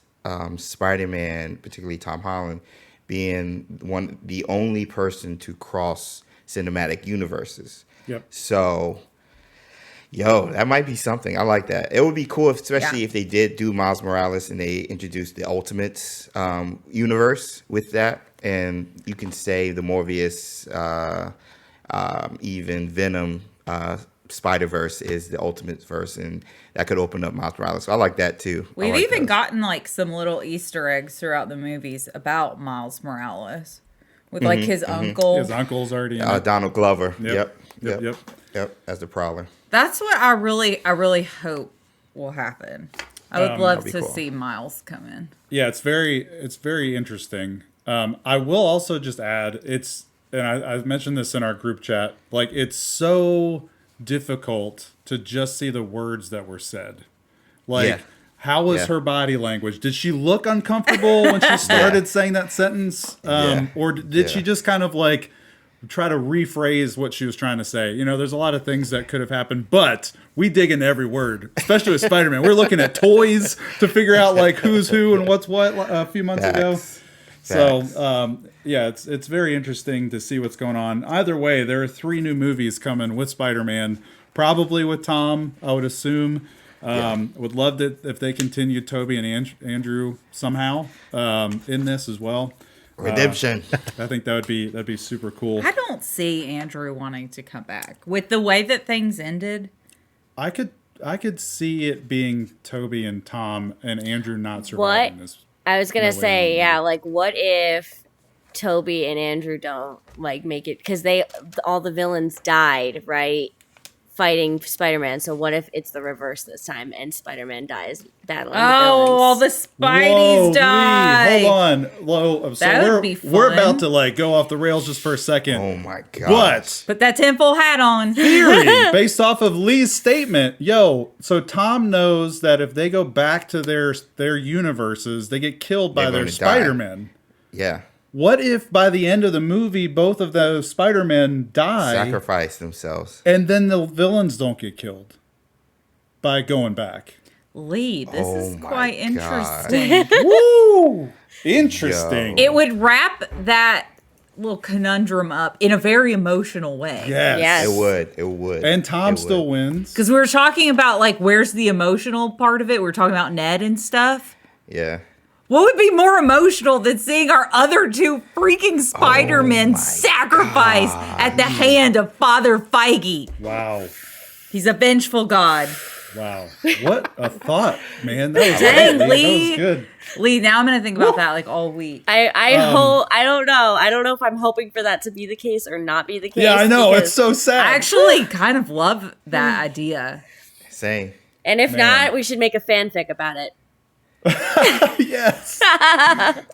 Spider-Man, particularly Tom Holland, being the only person to cross cinematic universes. Yep. So, Yo, that might be something. I like that. It would be cool, especially if they did do Miles Morales and they introduced the Ultimates universe with that. And you can say the Morbius, even Venom, Spider-Verse is the Ultimate verse, and that could open up Miles Morales. So I like that too. We've even gotten like some little Easter eggs throughout the movies about Miles Morales with like his uncle. His uncle's already in it. Donald Glover. Yep. As the Prowler. That's what I really hope will happen. I would love to see Miles come in. Yeah, it's very interesting. I will also just add, I mentioned this in our group chat, like it's so difficult to just see the words that were said. Like, how was her body language? Did she look uncomfortable when she started saying that sentence? Or did she just kind of like try to rephrase what she was trying to say? You know, there's a lot of things that could have happened, but we dig into every word, especially with Spider-Man. We're looking at toys to figure out like who's who and what's what a few months ago. So, it's very interesting to see what's going on. Either way, there are 3 new movies coming with Spider-Man, probably with Tom, I would assume. Would love that if they continued Toby and Andrew somehow in this as well. Redemption. I think that'd be super cool. I don't see Andrew wanting to come back with the way that things ended. I could see it being Toby and Tom and Andrew not surviving this. I was gonna say, like, what if Toby and Andrew don't like make it because all the villains died, right? Fighting Spider-Man. So what if it's the reverse this time and Spider-Man dies battling the villains? All the Spideys die. Lee, hold on. That would be fun. We're about to like go off the rails just for a second. Oh my god! Put that tinfoil hat on. Theory based off of Lee's statement. So Tom knows that if they go back to their universes, they get killed by their Spider-Man. Yeah. What if by the end of the movie, both of those Spider-Men die, sacrifice themselves, and then the villains don't get killed by going back? Lee, this is quite interesting. Woo! Interesting. It would wrap that little conundrum up in a very emotional way. Yes. It would. And Tom still wins. Because we were talking about, like, where's the emotional part of it? We were talking about Ned and stuff. Yeah. What would be more emotional than seeing our other 2 freaking Spider-Men sacrifice at the hand of Father Feige? Wow. He's a vengeful god. Wow. What a thought, man. That was, Dang, that Lee. was good. Lee, now I'm going to think about that like all week. I hope, I don't know. I don't know if I'm hoping for that to be the case or not be the case. Yeah, I know. It's so sad. I actually kind of love that idea. Same. And if not, we should make a fanfic about it. Yes. I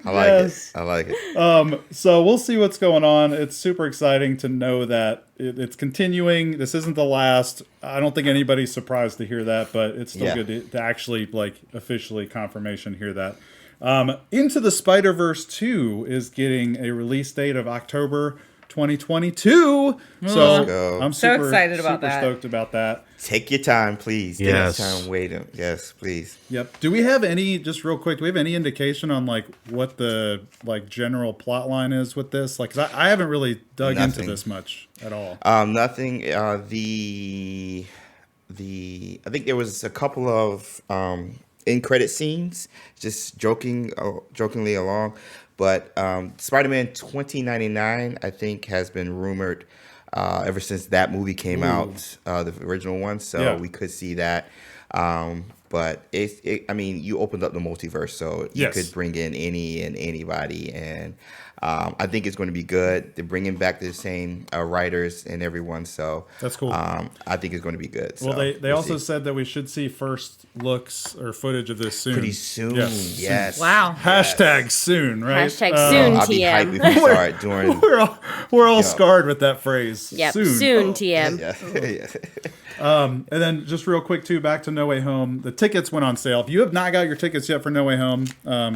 like it. So we'll see what's going on. It's super exciting to know that it's continuing. This isn't the last. I don't think anybody's surprised to hear that, but it's still good to actually like officially confirmation hear that. Into the Spider-Verse 2 is getting a release date of October 2022. So I'm so super excited about that. Stoked about that. Take your time, please. Take your time waiting. Yes, please. Yep. Do we have any, just real quick, do we have any indication on like what the like general plot line is with this? Like, 'cause I haven't really dug into this much at all. Nothing. The I think there was a couple of end credit scenes, just jokingly along. But Spider-Man 2099, I think, has been rumored ever since that movie came out, the original one. So we could see that. But I mean, you opened up the multiverse, so you could bring in any and anybody, and I think it's going to be good. They're bringing back the same writers and everyone, so that's cool. I think it's going to be good. Well, they also said that we should see first looks or footage of this soon. Pretty soon, yes. Wow. Hashtag soon, right? Hashtag soon, I'll be hyped TM. if we start doing. We're all scarred with that phrase. Yep, soon TM. And then just real quick too, back to No Way Home. The tickets went on sale. If you have not got your tickets yet for No Way Home,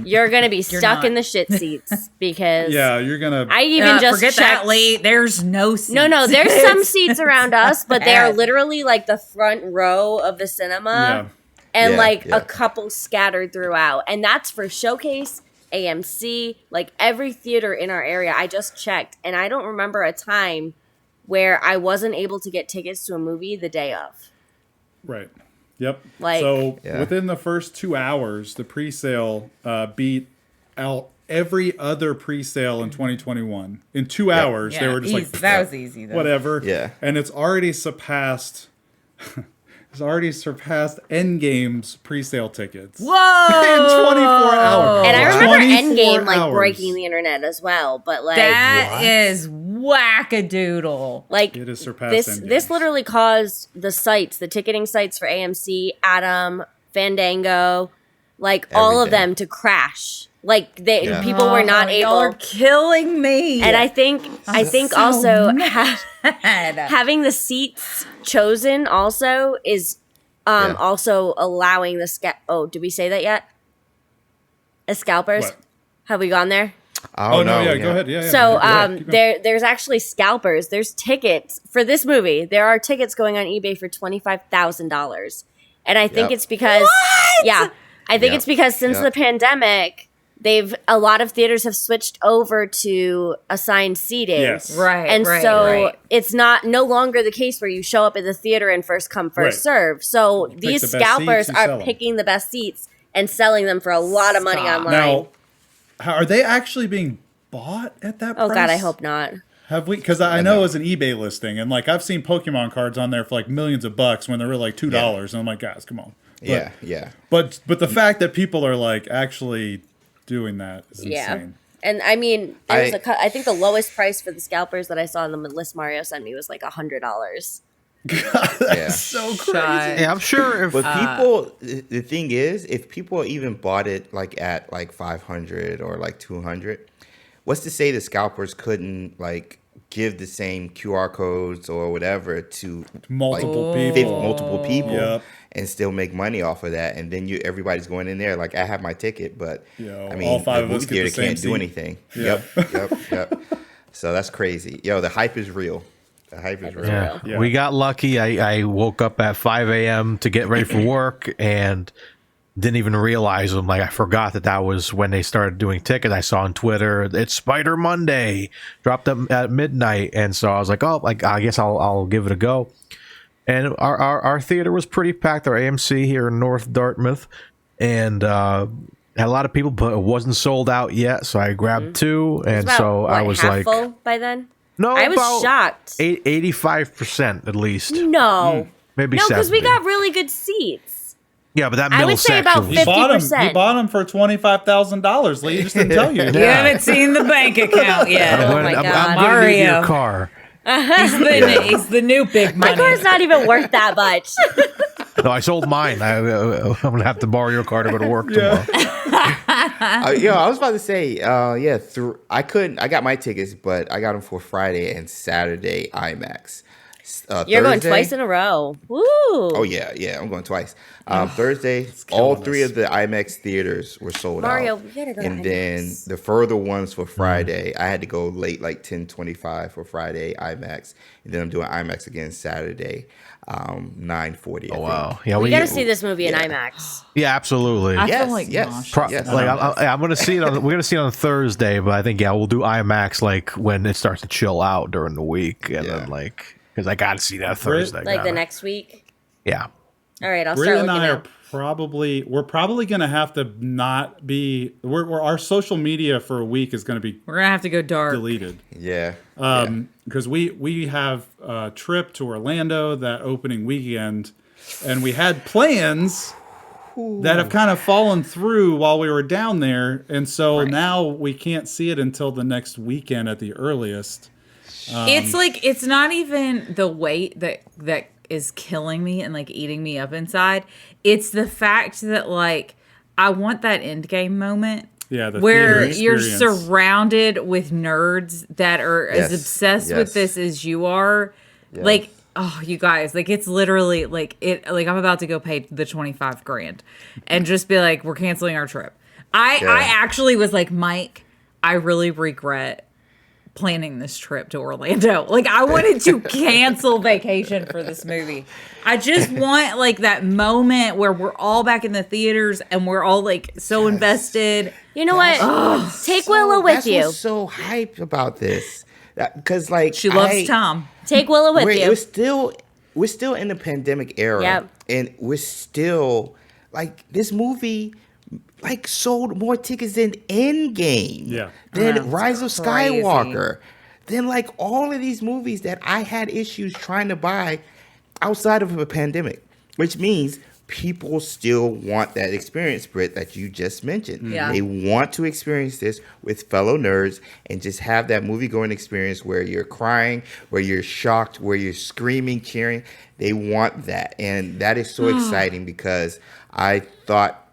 you're gonna be stuck in the shit seats because you're gonna. I even just forget checked. That, Lee. There's no seats. No, there's some seats around us, but they are literally like the front row of the cinema, and a couple scattered throughout, and that's for Showcase, AMC, like every theater in our area. I just checked, and I don't remember a time where I wasn't able to get tickets to a movie the day of. Right. Yep. Like- so Yeah. within the first 2 hours, the pre-sale beat out every other pre-sale in 2021. In 2 hours, they were just like, that was easy though. whatever. Yeah. And it's already surpassed. It's already surpassed Endgame's pre-sale tickets. Whoa! In 24 hours. And I remember 24 Endgame like hours. breaking the internet as well, but like That is wackadoodle. like It has surpassed this Endgame. literally caused the ticketing sites for AMC, Atom, Fandango, like all of Everything. them to crash. Like Yeah. people were not Y'all are able. killing me. And I think so also mad. having the seats chosen also is Yeah. also allowing the did we say that yet? Scalpers. What? Have we gone there? Oh, no, yeah, go ahead. Yeah, yeah. So Go ahead, keep going. there's actually scalpers. There's tickets for this movie. There are tickets going on eBay for $25,000, and I think Yep. it's because I think Yep. it's because since Yep. the pandemic, a lot of theaters have switched over to assigned seating. Yes. Right, And right, so right. it's no longer the case where you show up at the theater and first come, first Right. serve. So pick these the best scalpers seats, you sell are 'em. picking the best seats and selling them for a lot of money Stop. online. Now, are they actually being bought at that price? Oh God, I hope not. Have we? Because I know it's an eBay listing, and like I've seen Pokemon cards on there for like millions of bucks when they're really like $2, and I'm like, guys, come on. But, Yeah. But the fact that people are like actually doing that is insane. And I mean, I think the lowest price for the scalpers that I saw on the list Mario sent me was like $100. Yeah. So crazy. Yeah, I'm sure if But people, the thing is, if people even bought it like at like 500 or like 200, what's to say the scalpers couldn't like give the same QR codes or whatever to Multiple like, people. multiple people, Yep. and still make money off of that? And then everybody's going in there like, I have my ticket, but Yo, I mean, all five the of us movie get the theater same can't do seat. anything. Yeah. Yep. So that's crazy. Yo, the hype is real. The hype is real. Yeah. Yeah. We got lucky. I woke up at 5 a.m. to get ready for work and didn't even realize them. Like I forgot that was when they started doing tickets. I saw on Twitter it's Spider Monday, dropped them at midnight, and so I was like, oh, like I guess I'll give it a go. And our theater was pretty packed. Our AMC here in North Dartmouth, and had a lot of people, but it wasn't sold out yet. So I grabbed two, and so I was half like, full by then. no, I was about shocked. 85% at least. No, Maybe no, because we 70. got really good seats. Yeah, but that I middle would say section about was- He bought him. 50%. He bought him for $25,000. Lee just didn't tell you. You haven't seen the bank account yet. Oh my I'm God. gonna need your Mario. car. He's the new big My money. car's not even worth that much. No, I sold mine. I'm gonna have to borrow your car to go to work tomorrow. I was about to say, I couldn't. I got my tickets, but I got them for Friday and Saturday IMAX. You're going Thursday- twice in a row. Woo! Oh yeah, I'm going twice. Thursday, all killing three us. of the IMAX theaters were sold Mario, out. we gotta go to And then IMAX. the further ones for Friday, I had to go late, like 10:25 for Friday IMAX, and then I'm doing IMAX again Saturday, 9:40. Oh wow, yeah, We got to see this movie in IMAX. Yeah, absolutely. I Yes, feel like yes. Mosh. Yes. Like I'm gonna see it on. We're gonna see it on Thursday, but I think we'll do IMAX like when it starts to chill out during the week, and then like because I gotta see that Thursday. Like the gotta. next week. Yeah. All right, I'll Britt start and looking I are up. we're probably going to have to not be, our social media for a week is going to be We're gonna have to go dark. deleted. Yeah. Because we have a trip to Orlando that opening weekend, and we had plans that have kind of fallen through while we were down there, and so now we can't see it until the next weekend at the earliest. It's like it's not even the weight that is killing me and like eating me up inside. It's the fact that like I want that end game moment. Yeah, the where theater you're experience. surrounded with nerds that are as Yes, obsessed with yes. this as you are. Like, oh, you guys, like it's literally like I'm about to go pay the $25,000 and just be like, we're canceling our trip. I actually was like, Mike, I really regret planning this trip to Orlando. Like I wanted to cancel vacation for this movie. I just want like that moment where we're all back in the theaters and we're all like so invested. You know what? Take Willow with That's you. what's so hyped about this, because like She loves Tom. Take Willow with you. We're still in the pandemic era. Yep. and we're still like this movie. Like sold more tickets than Endgame, than Rise of Skywalker, than like all of these movies that I had issues trying to buy outside of a pandemic, which means people still want that experience, Britt, that you just mentioned. Yeah. They want to experience this with fellow nerds and just have that movie-going experience where you're crying, where you're shocked, where you're screaming, cheering. They want that. And that is so exciting because I thought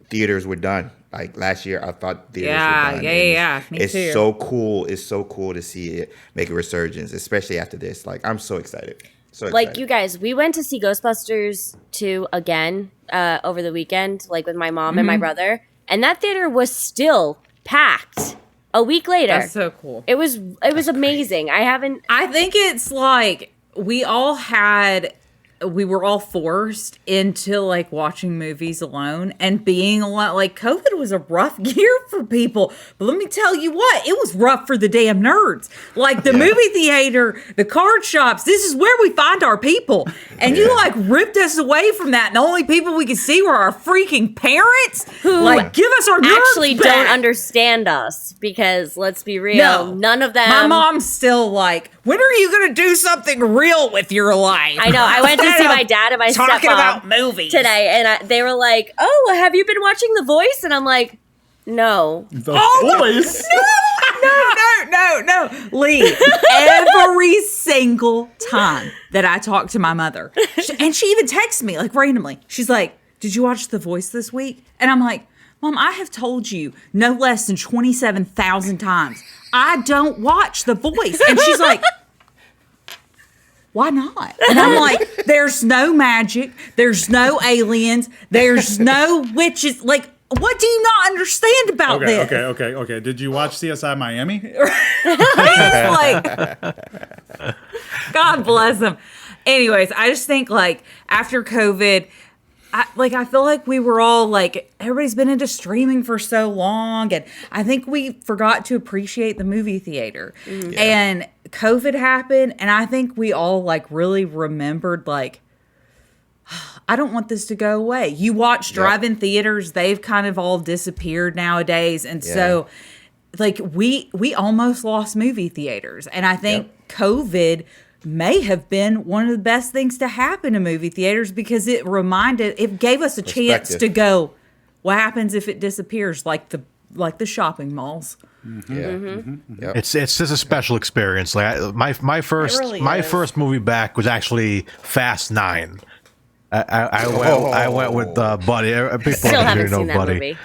theaters were done. Like last year, I thought theaters were done. Yeah. Me It's too. so cool. It's so cool to see it make a resurgence, especially after this. Like, I'm so excited. So like excited. you guys, we went to see Ghostbusters 2 again over the weekend, like with my mom and my brother, and that theater was still packed a week later. That's so cool. It was amazing. I think it's like we were all forced into like watching movies alone and being alone. Like COVID was a rough year for people, but let me tell you what, it was rough for the damn nerds. Like the movie theater, the card shops, this is where we find our people. And you like ripped us away from that. And the only people we could see were our freaking parents who like give us our nerds actually back. don't understand us because let's be real, none of them. My mom's still like, when are you going to do something real with your life? I know. I went to see my dad and my talking stepmom about movies today, and they were like, "Oh, have you been watching The Voice?" And I'm like, "No." The Voice. No, Lee. Every single time that I talk to my mother, and she even texts me like randomly. She's like, "Did you watch The Voice this week?" And I'm like, "Mom, I have told you no less than 27,000 times I don't watch The Voice." And she's like, why not? And I'm like, there's no magic. There's no aliens. There's no witches. Like, what do you not understand about this? Okay. Did you watch CSI Miami? It's like, God bless them. Anyways, I just think like after COVID, I feel like we were all like, everybody's been into streaming for so long. And I think we forgot to appreciate the movie theater. Mm-hmm. Yeah. And COVID happened. And I think we all like really remembered like, I don't want this to go away. You watch drive-in theaters, they've kind of all disappeared nowadays. And so like we almost lost movie theaters. And I think COVID may have been one of the best things to happen to movie theaters because it gave us a chance to go, what happens if it disappears, like the shopping malls. Mm-hmm. Yeah. Mm-hmm. Yep. It's just a special experience. Like my first movie back was actually Fast 9. I went with Buddy. People Still haven't seen that Buddy. movie.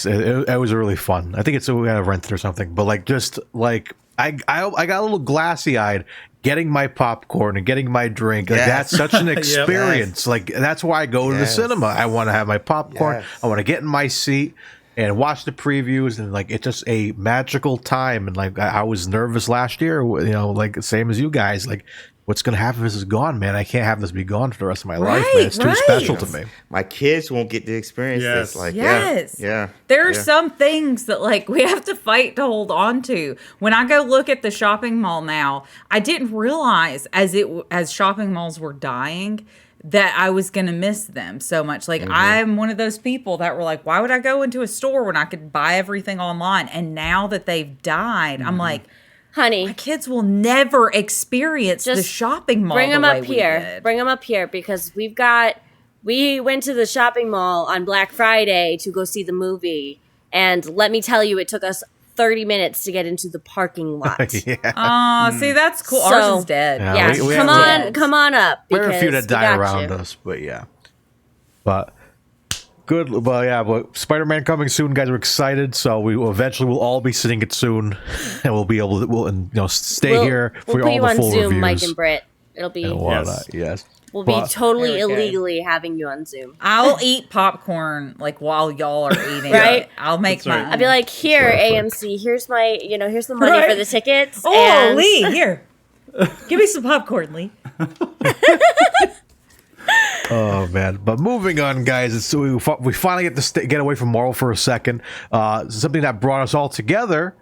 It was really fun. I think we had to rent it or something. But like just like I got a little glassy eyed getting my popcorn and getting my drink. Like that's such an experience. Like that's why I go to the cinema. I want to have my popcorn. I want to get in my seat and watch the previews, and like it's just a magical time. And like I was nervous last year, like same as you guys. Like, what's gonna happen if this is gone, man? I can't have this be gone for the rest of my life, man. It's too special to me. My kids won't get to experience this. Like, there are some things that like we have to fight to hold on to. When I go look at the shopping mall now, I didn't realize as shopping malls were dying that I was going to miss them so much. Like, I'm one of those people that were like, why would I go into a store when I could buy everything online? And now that they've died, I'm like, honey, my kids will never experience the shopping mall. Bring them up here. Bring them up here because we went to the shopping mall on Black Friday to go see the movie. And let me tell you, it took us 30 minutes to get into the parking lot. See, that's cool. Ours is dead. Come on up. There are a few that die around us, but But good. Well, but Spider-Man coming soon, guys. We're excited. So eventually we'll all be sitting it soon, and we'll be able to stay here for all the full reviews. Mike and Britt. It'll be yes. We'll be totally illegally having you on Zoom. I'll eat popcorn like while y'all are eating. Right? I'll make my. I'll be like, here, AMC. Here's my. Here's the money for the tickets. Oh, Lee, here. Give me some popcorn, Lee. Oh man! But moving on, guys. So we finally get away from Marvel for a second. Something that brought us all together.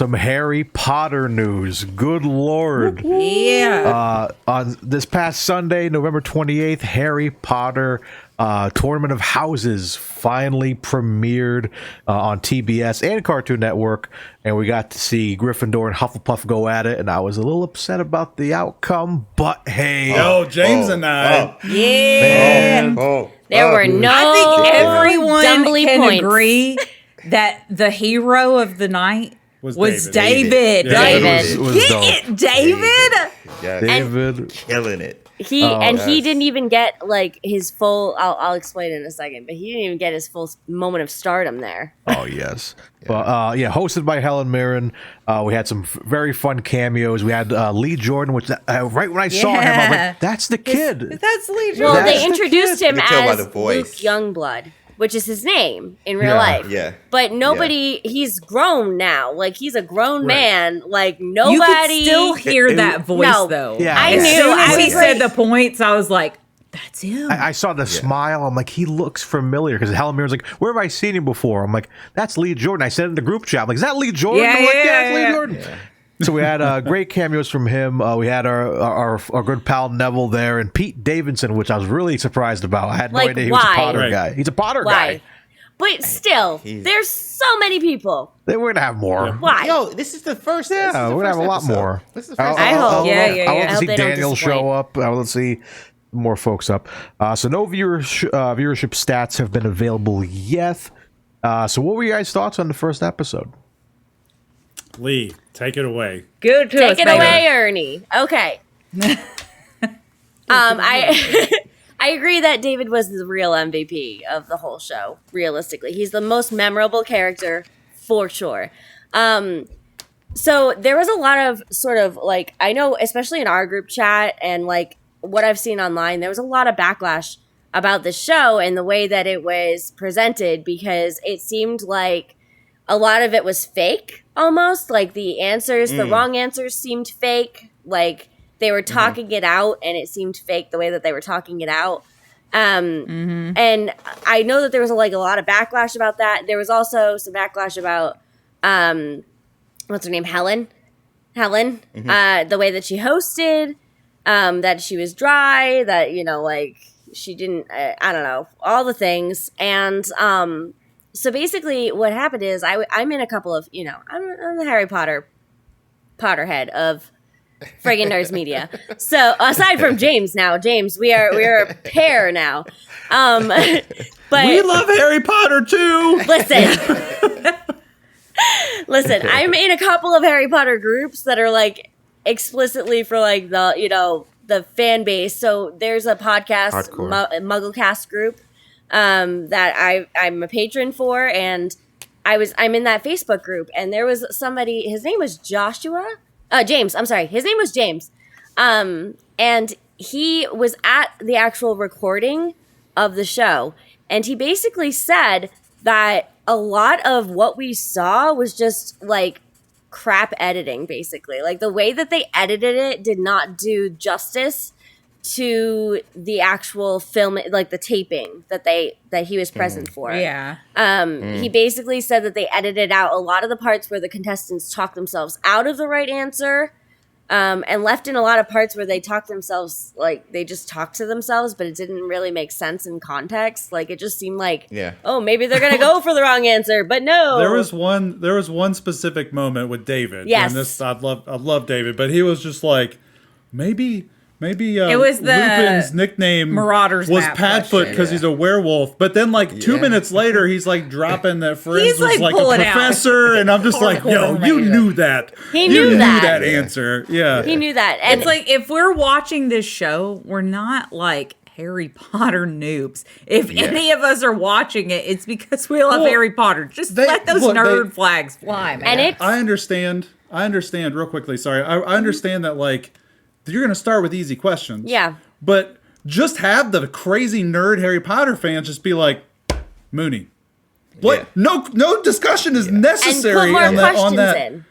some Harry Potter news. Good Lord. Yeah. On this past Sunday, November 28th, Harry Potter Tournament of Houses finally premiered on TBS and Cartoon Network, and we got to see Gryffindor and Hufflepuff go at it, and I was a little upset about the outcome, but hey. James and I. Yeah. There were no I think everyone dumbly can points. agree that the hero of the night was David. Yeah. David. Get it, David? Yeah. David. Killing it. He didn't even get like his full. I'll explain in a second, but he didn't even get his full moment of stardom there. Oh yes, but hosted by Helen Mirren. We had some very fun cameos. We had Lee Jordan, which right when I saw him, I was like, "That's the kid." That's Lee Jordan. Well, That's they the introduced kid. him You can tell by as the Luke voice. Youngblood, which is his name in real Yeah. life. Yeah. But nobody, he's grown now. Like, he's a grown man. Like, You nobody. could still hear that voice, No. though. Yeah. I As knew. As soon as I he was said like, the points, I was like, that's him. I saw the smile. I'm like, he looks familiar because Helen Mirren's like, where have I seen him before? I'm like, that's Lee Jordan. I said it in the group chat. I'm like, is that Lee Jordan? Yeah, I'm like, yeah, it's Lee yeah. Jordan. So we had great cameos from him. We had our good pal Neville there and Pete Davidson, which I was really surprised about. I had no Like, idea he was a why? Potter Right. guy. He's a Potter Why? guy. But still, there's so many people. We're going to have more. Why? Yo, this is the first. Yeah, we're going to have a lot more. This is the first. I hope. Yeah, I want I to hope see they don't Daniel disappoint. show up. I want to see more folks up. So no viewership stats have been available yet. So what were your guys' thoughts on the first episode? Lee, take it away. Good to Take us, it baby. away, Ernie. Okay. I agree that David was the real MVP of the whole show. Realistically, he's the most memorable character for sure. So there was a lot of sort of like, I know, especially in our group chat and like what I've seen online, there was a lot of backlash about the show and the way that it was presented, because it seemed like a lot of it was fake almost. Like the answers, the wrong answers seemed fake. Like they were talking it out and it seemed fake the way that they were talking it out. And I know that there was like a lot of backlash about that. There was also some backlash about, what's her name? Helen, the way that she hosted, that she was dry, that, you know, like she didn't, I don't know, all the things. And, so basically what happened is I'm in a couple of, you know, I'm the Harry Potterhead of Friggin Nerds Media. So aside from James now, we are a pair now. But We love Harry Potter too. Listen, I'm in a couple of Harry Potter groups that are like explicitly for like the, you know, the fan base. So there's a podcast, Mugglecast group, that I'm a patron for, and I'm in that Facebook group, and there was somebody, his name was James. I'm sorry, his name was James, and he was at the actual recording of the show, and he basically said that a lot of what we saw was just like crap editing, basically. Like the way that they edited it did not do justice to the actual film, like the taping that he was present for. Yeah. He basically said that they edited out a lot of the parts where the contestants talked themselves out of the right answer, and left in a lot of parts where they talked themselves, like they just talked to themselves, but it didn't really make sense in context. Like it just seemed like, oh, maybe they're gonna go for the wrong answer, but no. There was one specific moment with David. Yes. And this I love David, but he was just like, maybe It was the Lupin's nickname Marauders was map Padfoot question. because he's a werewolf. But then like 2 minutes later, he's like dropping that Friends He's, was like, like a pulling out. professor, and I'm just like, yo, you knew that. He You knew that. answer. Yeah. He knew that. And It's like if we're watching this show, we're not like Harry Potter noobs. If any of us are watching it, it's because we love Harry Potter. Just let those nerd flags fly, man. and it's I understand real quickly. Sorry. I understand that like you're going to start with easy questions. Yeah. But just have the crazy nerd Harry Potter fans just be like, Mooney. What? Yeah. No discussion is necessary and put more on that. questions On that. in.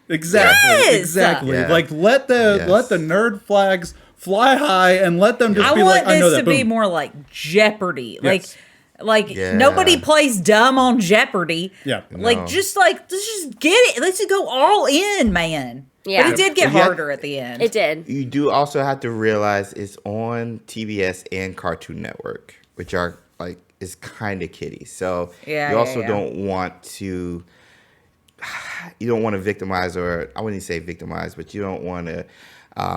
Exactly. Yes! Exactly. Yeah. Like let the nerd flags fly high and let them just I be want like, I know this that. to be Boom. more like Jeopardy. Yes. Like Yeah. nobody plays dumb on Jeopardy. Yeah. Like No. let's just get it. Let's just go all in, man. Yeah. But it did get Yeah. harder at the end. It did. You do also have to realize it's on TBS and Cartoon Network, which are like is kind of kiddie. So Yeah, you also yeah. don't want to. You don't want to victimize, or I wouldn't say victimize, but you don't want to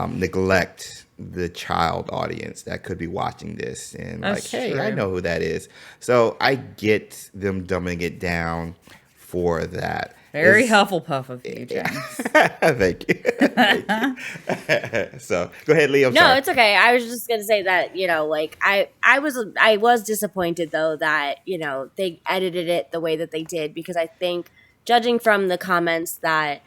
neglect the child audience that could be watching this and That's like, hey, I true. know who that is. So I get them dumbing it down for that. Very It's- Hufflepuff of you, James. Thank you. Thank you. So go ahead, Lee. I'm No, sorry. it's okay. I was just gonna say that, you know, like I was disappointed though that, you know, they edited it the way that they did, because I think, judging from the comments that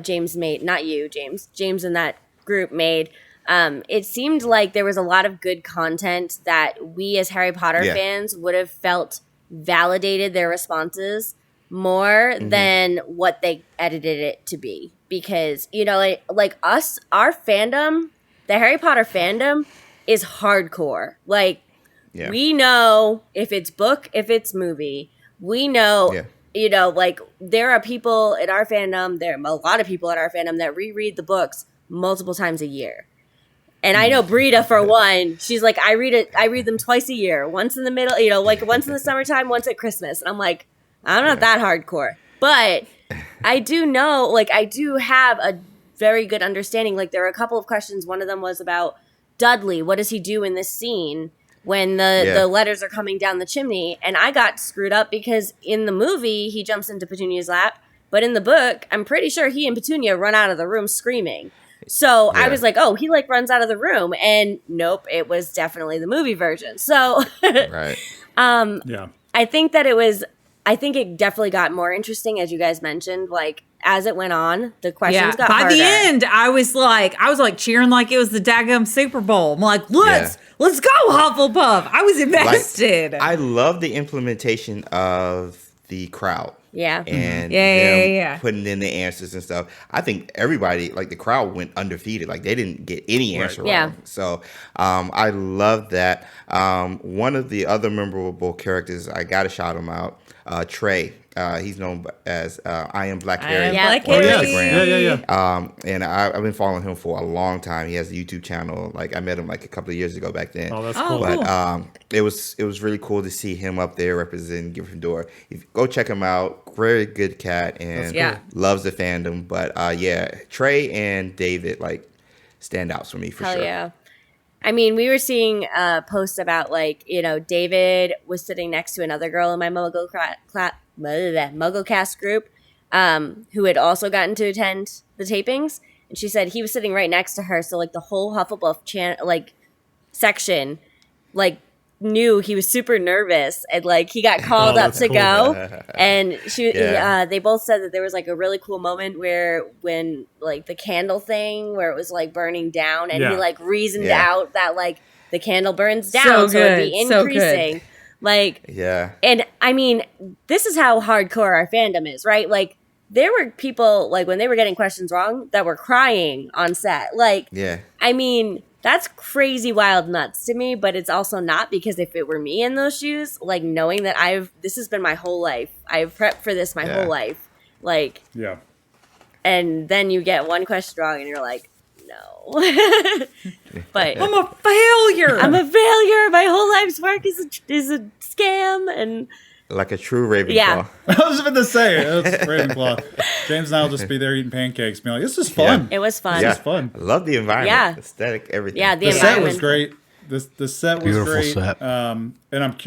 James made, not you, James and that group made, it seemed like there was a lot of good content that we as Harry Potter Yeah. fans would have felt validated their responses more than what they edited it to be. Because, you know, like us, our fandom, the Harry Potter fandom is hardcore. Like, Yeah. we know if it's book, if it's movie, we know, Yeah. you know, like there are people in our fandom, there are a lot of people in our fandom that reread the books multiple times a year. And I know Brita, for one, she's like, I read them twice a year, once in the middle, you know, like once in the summertime, once at Christmas. And I'm like, I'm not that hardcore, but I do know, like, I do have a very good understanding. Like, there are a couple of questions. One of them was about Dudley. What does he do in this scene when the letters are coming down the chimney? And I got screwed up because in the movie, he jumps into Petunia's lap. But in the book, I'm pretty sure he and Petunia run out of the room screaming. So I was like, oh, he like runs out of the room. And nope, it was definitely the movie version. So Right. Yeah. I think it definitely got more interesting, as you guys mentioned. Like, as it went on, the questions got By harder. the end, I was like cheering like it was the daggum Super Bowl. I'm like, let's go, Hufflepuff. I was invested. I love the implementation of the crowd. Yeah. And Yeah. them putting in the answers and stuff. I think everybody, like the crowd, went undefeated. Like they didn't get any answer wrong. Yeah. So I love that. One of the other memorable characters, I got to shout him out, Trey. He's known as I Am Black Harry Black on Harry. Instagram. Yeah. And I've been following him for a long time. He has a YouTube channel. Like I met him like a couple of years ago back then. Oh, that's cool. But it was really cool to see him up there representing Gryffindor. Go check him out. Very good cat and loves the fandom. But Trey and David like stand out for me for Hell sure. yeah. I mean, we were seeing posts about, like, you know, David was sitting next to another girl in my MuggleCast group who had also gotten to attend the tapings. And she said he was sitting right next to her. So, like, the whole Hufflepuff section, like, knew he was super nervous. And, like, he got called up to go. And they both said that there was, like, a really cool moment when, like, the candle thing where it was, like, burning down. And he, like, reasoned out that, like, the candle burns down. So it'd be increasing. Like, and I mean, this is how hardcore our fandom is, right? Like, there were people, like, when they were getting questions wrong, that were crying on set. Like, I mean, that's crazy wild nuts to me, but it's also not, because if it were me in those shoes, like, knowing that this has been my whole life, I've prepped for this my whole life, like, and then you get one question wrong and you're like, no. But I'm a failure. My whole life's work is a scam. And like a true Ravenclaw. Yeah. I was about to say, it's Ravenclaw. James and I will just be there eating pancakes, being like, this is fun. it was fun. This is fun. I love the environment. Yeah. Aesthetic, everything. Yeah, The set was environment. great. The set was Beautiful great. set. And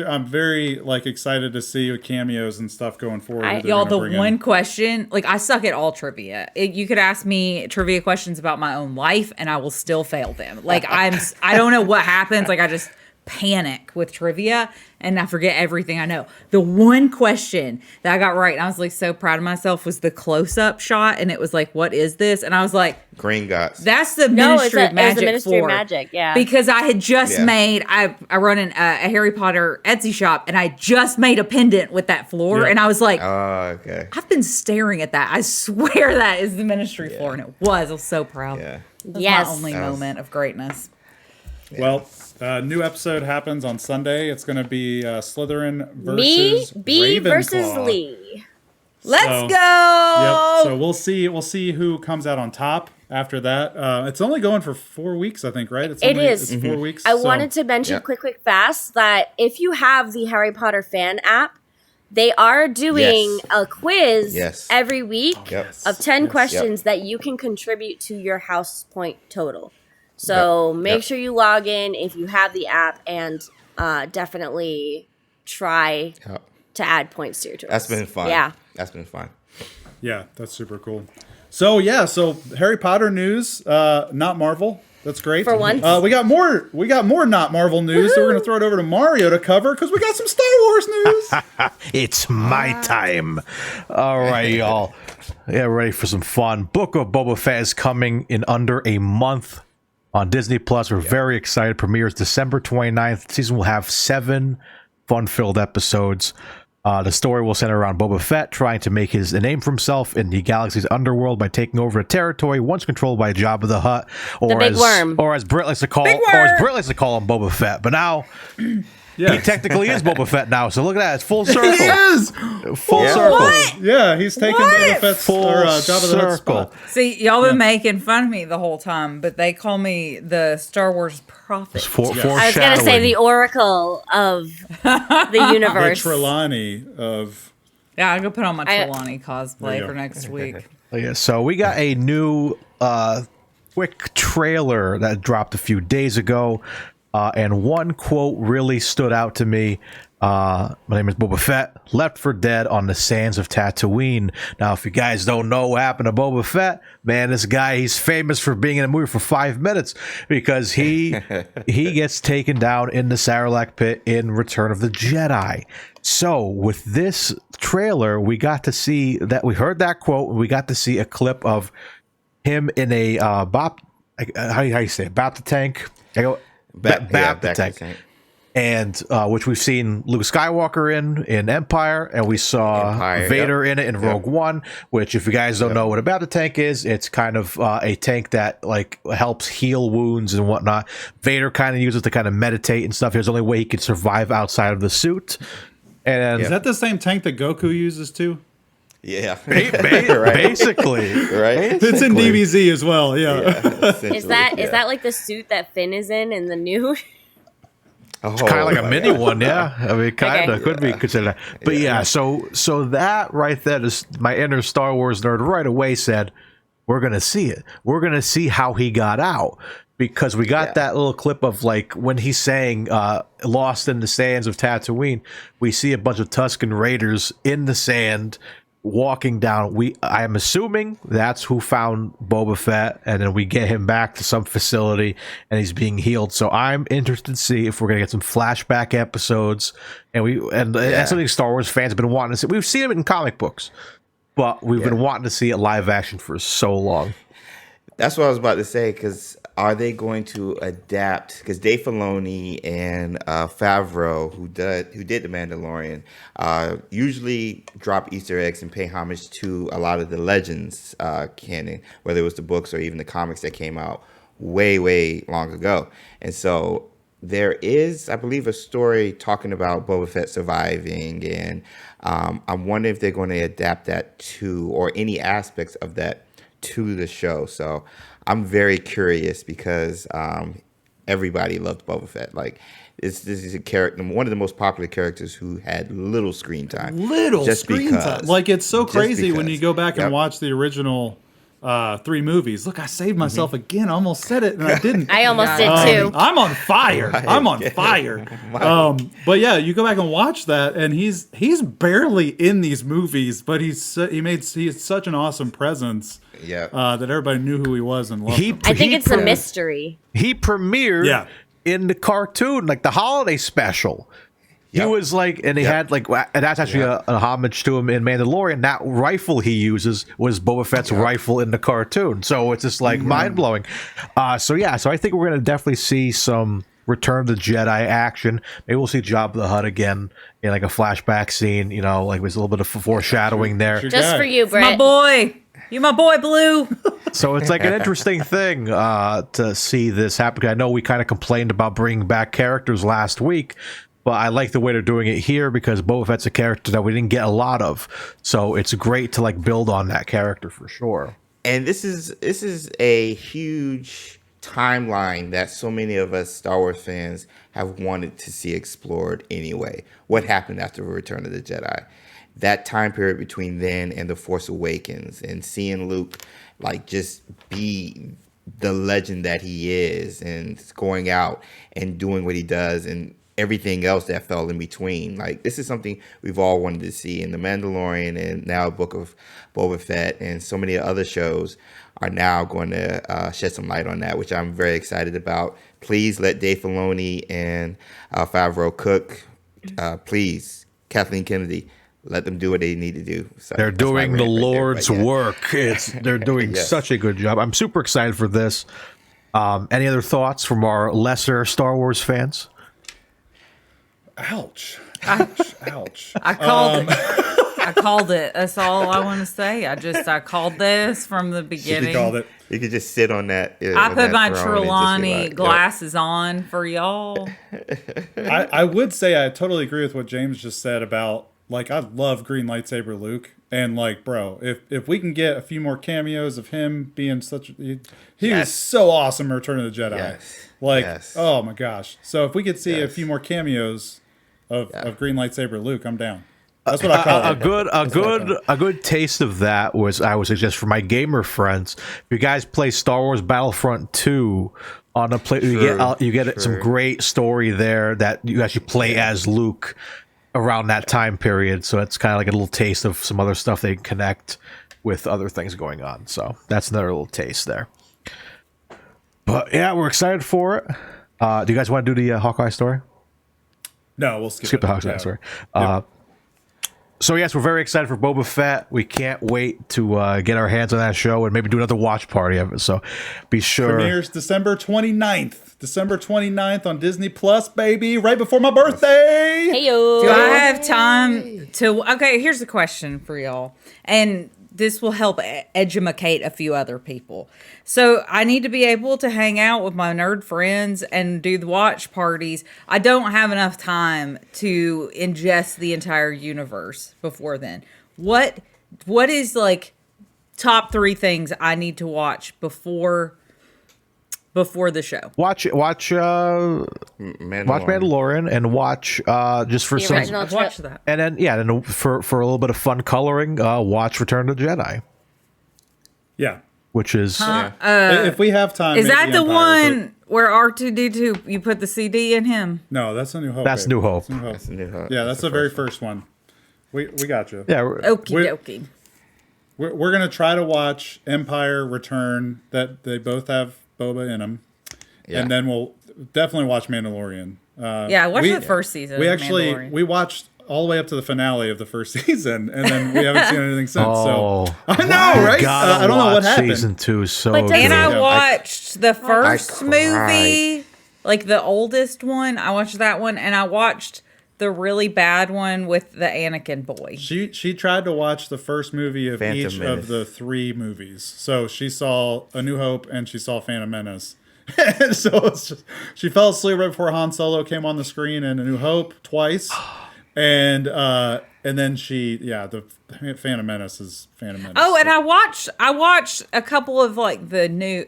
I'm very like excited to see cameos and stuff going forward. that they're Y'all, gonna the bring in. one question, like, I suck at all trivia. You could ask me trivia questions about my own life, and I will still fail them. Like, I don't know what happens. Like, I just panic with trivia, and I forget everything I know. The one question that I got right, and I was like so proud of myself, was the close-up shot, and it was like, "What is this?" And I was like, Green Gots. "That's the No, Ministry of it was Magic." the Ministry of Magic, yeah. Because I had just made, I run a Harry Potter Etsy shop, and I just made a pendant with that floor, and I was like, Oh, okay. I've been staring at that. I swear that is the Ministry floor, and it was. I was so proud. Yeah. That was Yes. my only moment of greatness. Well, New episode happens on Sunday. It's going to be Slytherin Me, versus B Ravenclaw. versus Lee. Let's go. Yep. So we'll see who comes out on top after that. It's only going for 4 weeks, I think, right? It's 4 weeks. I wanted to mention quick, fast that if you have the Harry Potter fan app, they are doing a quiz every week of 10 questions that you can contribute to your house point total. So make sure you log in if you have the app and definitely try to add points to your total. That's been fun. Yeah. That's been fun. Yeah, that's super cool. So Harry Potter news, not Marvel. That's great. For once. We got more not Marvel news, so we're going to throw it over to Mario to cover because we got some Star Wars news. It's my time. All right, y'all. Yeah, ready for some fun. Book of Boba Fett is coming in under a month on Disney Plus. We're very excited. Premieres December 29th. The season will have 7 fun-filled episodes. The story will center around Boba Fett trying to make a name for himself in the galaxy's underworld by taking over a territory once controlled by Jabba the Hutt, or as Britt likes to call him, Boba Fett. But now he technically is Boba Fett now. So look at that; it's full circle. He is full circle. What? Yeah, he's taking Boba Fett's Jabba the Hutt's spot. See, y'all been making fun of me the whole time, but they call me the Star Wars prophet. I was going to say the oracle of the universe. The Trelawney of... Yeah, I'll go put on my Trelawney cosplay for next week. Yeah, so we got a new quick trailer that dropped a few days ago, and one quote really stood out to me. My name is Boba Fett, left for dead on the sands of Tatooine. Now, if you guys don't know what happened to Boba Fett, man, this guy, he's famous for being in a movie for 5 minutes because he gets taken down in the Sarlacc pit in Return of the Jedi. So with this trailer, we got to see that, we heard that quote, and we got to see a clip of him in a how do you say it? Bapta tank? Bapta tank. And which we've seen Luke Skywalker in Empire, and we saw Vader in it in Rogue One. Which, if you guys don't know what a Bapta tank is, it's kind of a tank that like helps heal wounds and whatnot. Vader kind of uses it to kind of meditate and stuff. Here's the only way he can survive outside of the suit. And is that the same tank that Goku uses too? Yeah, basically, right. It's in DBZ as well. Yeah. Is that like the suit that Finn is in the new? It's kind of like a mini one, yeah. I mean, kind of could be considered that. But yeah, so that right there is my inner Star Wars nerd right away said, we're gonna see it. We're gonna see how he got out. Because we got that little clip of like when he's saying lost in the sands of Tatooine, we see a bunch of Tusken Raiders in the sand walking down. I'm assuming that's who found Boba Fett, and then we get him back to some facility and he's being healed. So I'm interested to see if we're gonna get some flashback episodes, and that's something Star Wars fans have been wanting to see. We've seen it in comic books, but we've been wanting to see it live action for so long. That's what I was about to say, because are they going to adapt? Because Dave Filoni and Favreau, who did The Mandalorian, usually drop Easter eggs and pay homage to a lot of the Legends canon, whether it was the books or even the comics that came out way, way long ago. And so there is, I believe, a story talking about Boba Fett surviving, and I'm wondering if they're going to adapt that to, or any aspects of that to the show. So I'm very curious because everybody loved Boba Fett. Like this is a character, one of the most popular characters who had little screen time. Like it's so crazy when you go back and watch the original 3 movies. Look, I saved myself again. I almost said it and I didn't. I almost did too. I'm on fire. I'm on fire. But yeah, you go back and watch that, and he's barely in these movies, but he is such an awesome presence. Yeah, that everybody knew who he was and loved him. I think it's a mystery. He premiered in the cartoon, like the holiday special. He was like, and he had like, and that's actually a homage to him in Mandalorian. That rifle he uses was Boba Fett's rifle in the cartoon. So it's just like mind blowing. So I think we're gonna definitely see some Return of the Jedi action. Maybe we'll see Jabba the Hutt again in like a flashback scene. Like there's a little bit of foreshadowing there. Just for you, Brett. My boy. You my boy, Blue. So it's like an interesting thing to see this happen. I know we kind of complained about bringing back characters last week, but I like the way they're doing it here because Boba Fett's a character that we didn't get a lot of. So it's great to like build on that character for sure. And this is a huge timeline that so many of us Star Wars fans have wanted to see explored anyway. What happened after Return of the Jedi? That time period between then and The Force Awakens, and seeing Luke like just be the legend that he is, and going out and doing what he does, and everything else that fell in between. Like, this is something we've all wanted to see in The Mandalorian, and now Book of Boba Fett, and so many other shows are now going to shed some light on that, which I'm very excited about. Please let Dave Filoni and Favreau cook. Please, Kathleen Kennedy, let them do what they need to do. So they're doing the Lord's work. They're doing such a good job. I'm super excited for this. Any other thoughts from our lesser Star Wars fans? Ouch. Ouch. I called it. I called it. That's all I want to say. I called this from the beginning. You called it. You could just sit on that. I put my Trelawney like, glasses on for y'all. I would say I totally agree with what James just said about, like, I love green lightsaber Luke, and like, bro, if we can get a few more cameos of him being such, he was so awesome in Return of the Jedi. Oh my gosh! So if we could see a few more cameos of green lightsaber Luke, I'm down. That's what I call it. A good taste of that was, I would suggest for my gamer friends, if you guys play Star Wars Battlefront 2 on a play, you get some great story there that you actually play as Luke around that time period. So it's kind of like a little taste of some other stuff they can connect with other things going on. So that's another little taste there. But yeah, we're excited for it. Do you guys want to do the Hawkeye story? No, we'll skip the Hawkeye story. So yes, we're very excited for Boba Fett. We can't wait to get our hands on that show and maybe do another watch party of it. So be sure. Premieres December 29th. December 29th on Disney Plus, baby, right before my birthday. Heyo. Do I have time to... Okay, here's a question for y'all. And this will help educate a few other people. So I need to be able to hang out with my nerd friends and do the watch parties. I don't have enough time to ingest the entire universe before then. What is like top 3 things I need to watch before the show? Watch Mandalorian and watch just for some. Watch that. And then for a little bit of fun coloring, watch Return of the Jedi. Yeah. Which is if we have time. Is that the one where R2D2 you put the CD in him? No, that's a New Hope. That's New Hope. That's New Hope. Yeah, that's the very first one. We got you. Yeah. Okie dokie. We're gonna try to watch Empire Return. That they both have Boba in them, and then we'll definitely watch Mandalorian. Watch the first season. We watched all the way up to the finale of the first season, and then we haven't seen anything since. So I know, right? I don't know what happened. Season 2 is so But good. And I watched the first movie, like the oldest one. I watched that one, and I watched the really bad one with the Anakin boy. She tried to watch the first movie of Phantom each Menace. of the 3 movies. So she saw A New Hope and she saw Phantom Menace. So it's just, she fell asleep right before Han Solo came on the screen in A New Hope twice. And then the Phantom Menace is Phantom Menace. Oh, and I watched a couple of the new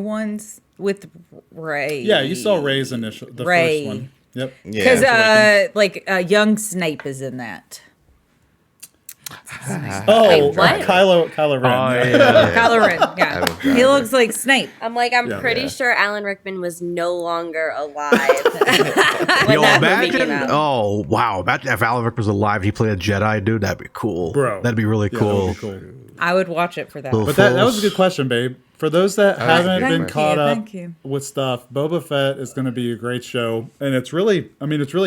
ones with Rey. Yeah, you saw Rey's first one. Yep. Because young Snape is in that. Oh, what? Kylo Ren. Oh, yeah. Kylo Ren. Yeah, he looks like Snape. I'm pretty sure Alan Rickman was no longer alive when Yo, that movie came imagine! out. Oh wow! Imagine if Alan Rickman was alive, he played a Jedi, dude. That'd be cool, Bro. That'd be really cool. That would be cool. I would watch it for that. But that was a good question, babe. For those that haven't been caught up Thank you. with stuff, Boba Fett is going to be a great show, and it's really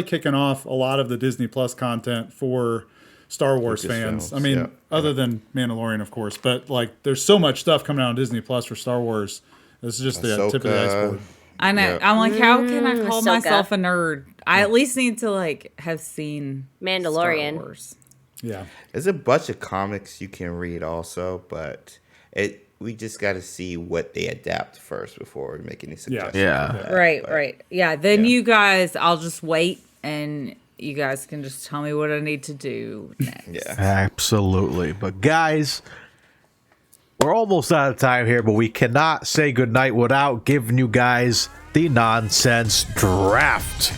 kicking off a lot of the Disney Plus content for Star Wars fans. Other than Mandalorian, of course, but there's so much stuff coming out on Disney Plus for Star Wars. This is just the tip of the iceberg. I know. Yep. I'm like, how can I call Ahsoka. myself a nerd? I at least need to have seen Mandalorian. Star Wars. Yeah. There's a bunch of comics you can read also, but we just got to see what they adapt first before we make any suggestions. Yeah. Right. Yeah. Then you guys, I'll just wait and you guys can just tell me what I need to do next. Yeah. Absolutely. But guys, we're almost out of time here, but we cannot say goodnight without giving you guys the nonsense draft.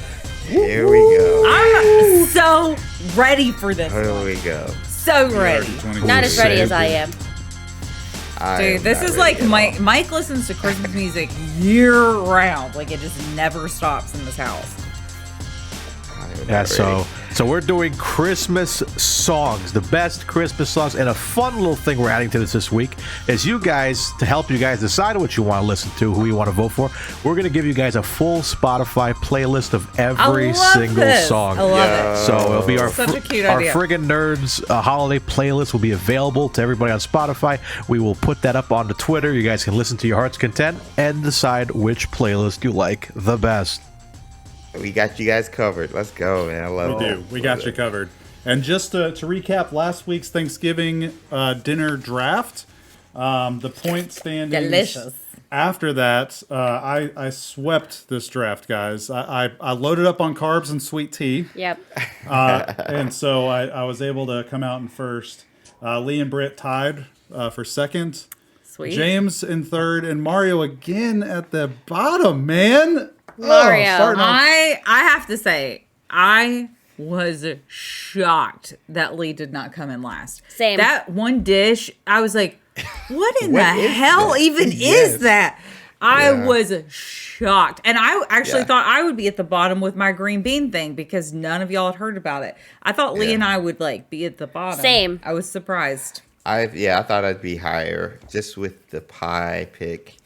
Here we go. I'm so ready for this. Here we go. So ready. Not as ready as I am. Dude, this is like Mike listens to Christmas music year round. Like it just never stops in this house. Yeah, so we're doing Christmas songs, the best Christmas songs, and a fun little thing we're adding to this week is you guys, to help you guys decide what you want to listen to, who you want to vote for, we're going to give you guys a full Spotify playlist of every single song. I love it. So it'll be our Such a cute our idea. Friggin Nerds holiday playlist will be available to everybody on Spotify. We will put that up onto Twitter. You guys can listen to your heart's content and decide which playlist you like the best. We got you guys covered. Let's go, man. I love it. We do. We got you covered. And just to recap last week's Thanksgiving dinner draft, the point standings. Delicious. After that, I swept this draft, guys. I loaded up on carbs and sweet tea. Yep. And so I was able to come out in first. Lee and Britt tied for second. Sweet. James in third. And Mario again at the bottom, man. Mario. I have to say, I was shocked that Lee did not come in last. Same. That one dish, I was like, what in the What is hell that? even Yes. is that? I Yeah. was shocked. And I actually Yeah. thought I would be at the bottom with my green bean thing because none of y'all had heard about it. I thought Lee Yeah. and I would like be at the bottom. Same. I was surprised. I thought I'd be higher just with the pie pick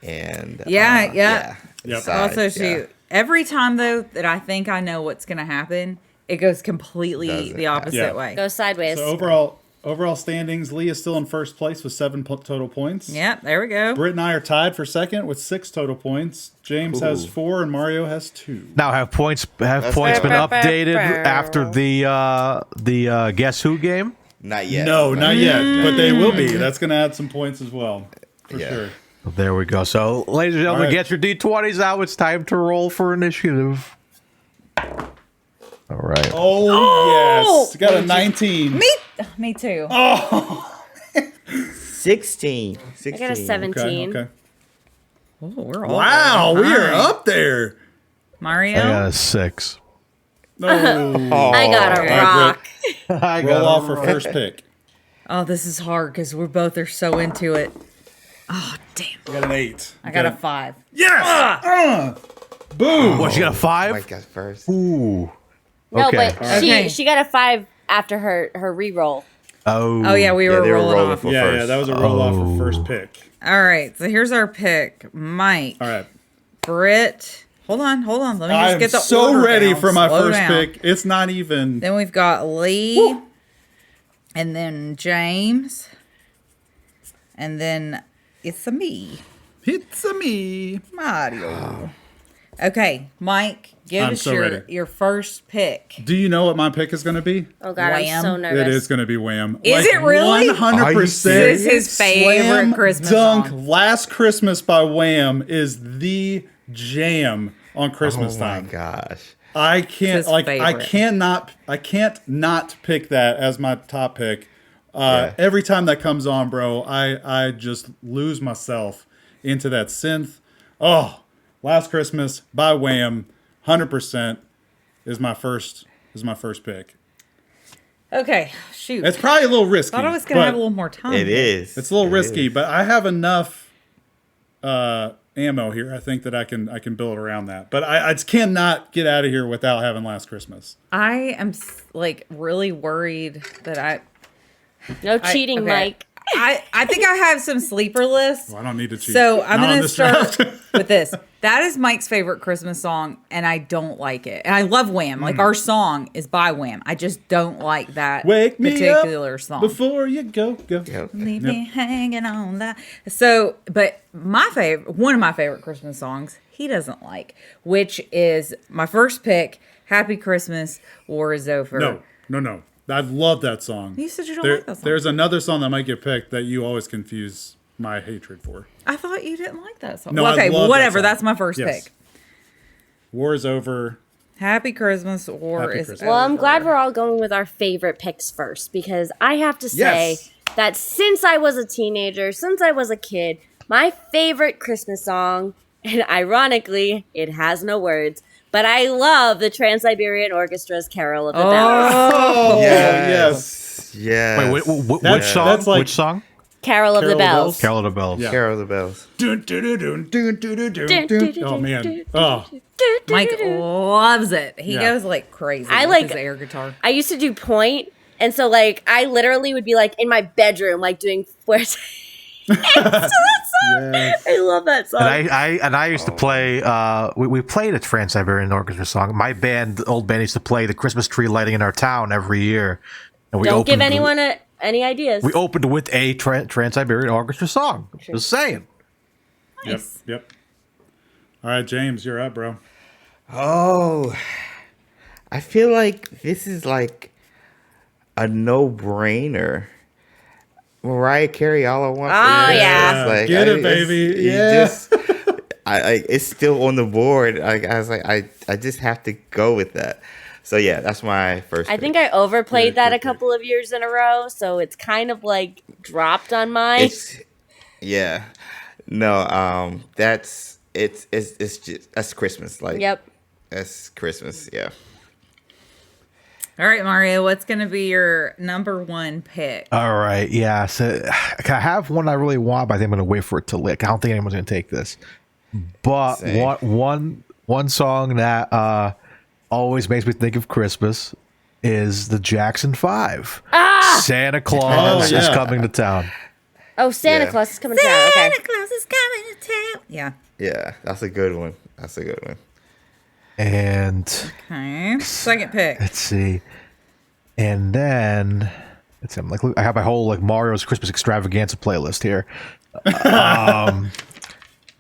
and Yeah. Yep. sides, Also, shoot, every time though that I think I know what's going to happen, it goes completely Doesn't the opposite happen. way. Go sideways. So overall standings, Lee is still in first place with 7 total points. Yep, there we go. Britt and I are tied for second with 6 total points. James has Ooh. 4 and Mario has 2. Now have points been updated after the Guess Who game? Not yet. No, not yet, but they will be. That's going to add some points as well, for Yeah. sure. There we go. So, ladies and gentlemen, All right. get your D20s out. It's time to roll for initiative. All right. Oh, yes. Got a 19. Me too. 16. I got a 17. Okay. Oh, we're all Wow, we are behind. up there. Mario. I got a 6. No. I got a All right, rock. I Roll off for first pick. Oh, this is hard because we're both are so into it. Oh, damn. I got an 8. I got a 5. Yes! Boom! What, you got a 5? Mike got first. Ooh. No, Okay. but Okay. she got a 5 after her re-roll. Oh. Oh, yeah, we were they were rolling rolling off. for Yeah, first. that was a roll off for first pick. All right, so here's our pick. Mike, All right. Britt. Hold on. Let me just I'm get the so order ready down. for my Slow first down. pick. It's not even. Then we've got Lee, and then James, and then it's a me, It's a me. Mario. Okay, Mike, give I'm us so ready. your first pick. Do you know what my pick is going to be? Oh god, Wham. I'm so nervous. It is going to be Wham. Is it really? 100%. This is his favorite Slam Christmas Dunk song. Last Christmas by Wham is the jam on Christmas Oh my time. gosh. I can't his I favorite. can't not pick that as my top pick. Yeah. Every time that comes on, bro, I just lose myself into that synth. Oh, Last Christmas by Wham, 100% is my first pick. Okay, shoot. It's probably a little risky. I thought I was gonna but have a little more time. It is. It's a little It risky, is. but I have enough ammo here. I think that I can build around that. But I just cannot get out of here without having Last Christmas. I am like really worried that No cheating, okay. Mike. I think I have some sleeper lists. Well, I don't need to cheat. So I'm Not on going to this start draft. with this. That is Mike's favorite Christmas song, and I don't like it. And I love Wham. Hmm. Like our song is by Wham. I just don't like that Wake me particular up song. before you go. Yep. Leave me hanging on that. So, but one of my favorite Christmas songs, he doesn't like, which is my first pick. Happy Christmas, War is Over. No. I love that song. You said you don't like that song. There's another song that might get picked that you always confuse my hatred for. I thought you didn't like that song. No, well, okay, I love whatever. that song. That's my first Yes. pick. War is over. Happy Christmas, or Happy is Christmas. Well, I'm over. glad we're all going with our favorite picks first, because I have to say Yes. that since I was a teenager, since I was a kid, my favorite Christmas song, and ironically, it has no words, but I love the Trans-Siberian Orchestra's Carol of the Bells. Oh, Yes. Yeah. Wait, which That's- song? that's like- Which song? Carol of the Bells. Carol of the Bells. Yeah. Carol of the Bells. Dun, dun, dun, dun, dun, dun, dun, dun, dun. Oh man. Oh. Mike loves it. He Yeah. goes like crazy I with like- his air guitar. I used to do point, and so like I literally would be like in my bedroom, like doing fuerte. To that song. Yes. I love that song. And I used to play. We played a Trans-Siberian Orchestra song. My band, the old band, used to play the Christmas tree lighting in our town every year. And we Don't give opened- anyone any ideas. We opened with a Trans-Siberian Orchestra song. Just saying. Nice. Yep. All right, James, you're up, bro. Oh, I feel like this is like a no-brainer. Mariah Carey, all I want. Oh, yeah. It's like, Get it, it's- baby. you Yeah. just- it's still on the board. I was like, I just have to go with that. So yeah, that's my first. I pick. think I overplayed that a good pick. couple of years in a row, so it's kind of like dropped on mine. It's yeah, no, it's just that's Christmas. Like Yep. that's Christmas. Yeah. All right, Mario, what's going to be your number one pick? All right. Yeah. So I have one I really want, but I think I'm going to wait for it to lick. I don't think anyone's going to take this. But Same. one song that always makes me think of Christmas is the Jackson 5. Santa Claus Oh, is yeah. coming to town. Oh, Santa Yeah. Claus is coming to town. Okay. Santa Claus is coming to town. Yeah. Yeah, that's a good one. That's a good one. And Okay. Second pick. let's see. And then let's see, I have my whole like Mario's Christmas extravaganza playlist here.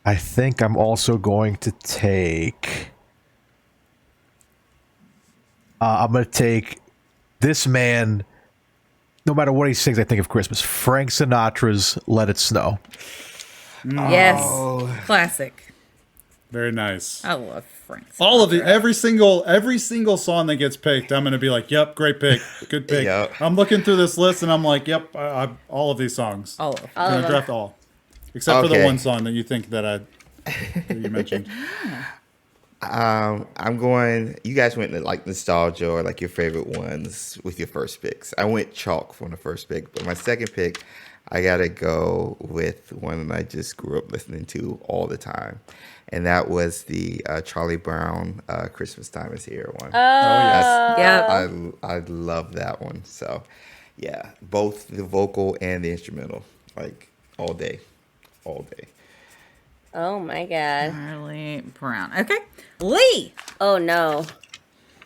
I think I'm also going to take. I'm going to take this man. No matter what he sings, I think of Christmas. Frank Sinatra's "Let It Snow." Yes. Classic. Very nice. I love Frank. All of the every single song that gets picked, I'm gonna be like, "Yep, great pick, good pick." Yep. I'm looking through this list and I'm like, "Yep, all of these songs." All of them. I'm gonna draft all, except for the Okay. one song that you think that you mentioned. I'm going. You guys went to like nostalgia or like your favorite ones with your first picks. I went chalk for the first pick, but my second pick, I gotta go with one that I just grew up listening to all the time, and that was the Charlie Brown "Christmas Time Is Here" one. yes. Yeah. I love that one. So, yeah, both the vocal and the instrumental, like all day, all day. Oh my god. Charlie Brown. Okay. Lee, Oh no.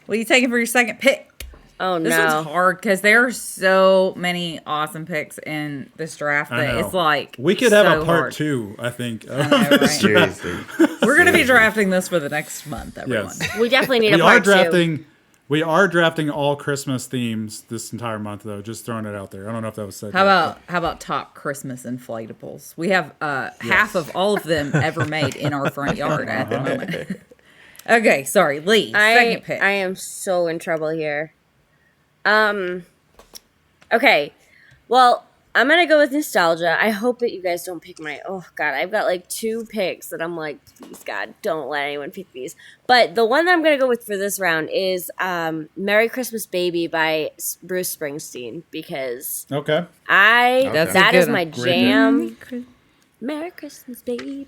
what are you taking for your second pick? Oh This no. one's hard because there are so many awesome picks in this draft I that know. it's like We could have so a part hard. 2, I think. I know, right? Seriously. We're gonna be drafting this for the next month, everyone. Yes. We definitely need We a are part two. drafting. We are drafting all Christmas themes this entire month, though. Just throwing it out there. I don't know if that was said. How yet. about top Christmas inflatables? We have half of all of them ever made in our front yard at the moment. Okay, sorry, Lee. Second pick. I am so in trouble here. Okay. Well, I'm gonna go with nostalgia. I hope that you guys don't pick my. Oh God, I've got like 2 picks that I'm like, please God, don't let anyone pick these. But the one that I'm gonna go with for this round is "Merry Christmas, Baby" by Bruce Springsteen, because Okay. That's a that good is one. my Great jam. Merry Christmas, baby.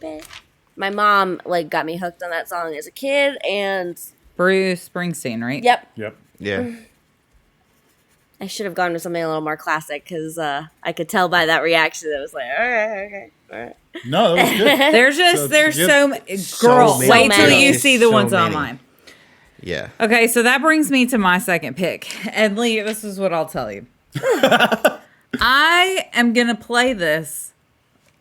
My mom like got me hooked on that song as a kid, and Bruce Springsteen, right? yep. Yep. Yeah. I should have gone with something a little more classic because I could tell by that reaction that it was like, okay. No, that was good. There's So, so many. Girl, many. wait till many. you see the So ones on many. mine. Yeah. Okay, so that brings me to my second pick. And Lee, this is what I'll tell you. I am going to play this.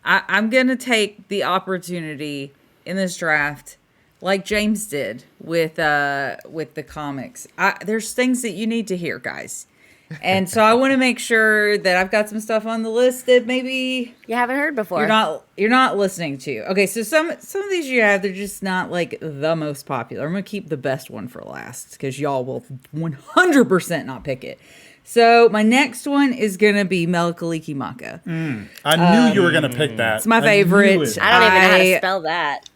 I'm going to take the opportunity in this draft like James did with the comics. There's things that you need to hear, guys. And so I want to make sure that I've got some stuff on the list that maybe You haven't heard before. you're not listening to. Okay, so some of these you have, they're just not like the most popular. I'm gonna keep the best one for last because y'all will 100% not pick it. So my next one is gonna be Melakaliki Maka. I knew you were gonna pick that. It's my I knew favorite. it. I don't even know how to spell that.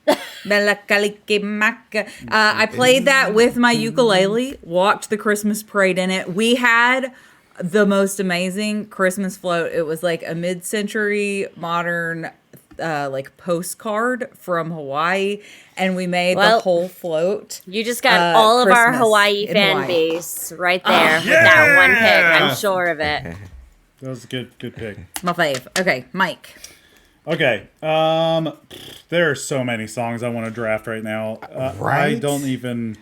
Melakaliki Maka. I played that with my ukulele. Walked the Christmas parade in it. We had the most amazing Christmas float. It was like a mid-century modern like postcard from Hawaii, and we made the whole float. You just got all of our Christmas Hawaii in fan Hawaii. base right there with that one pick. I'm sure of it. That was a good pick. My fave. Okay, Mike. Okay. There are so many songs I want to draft right now. I Right? don't even.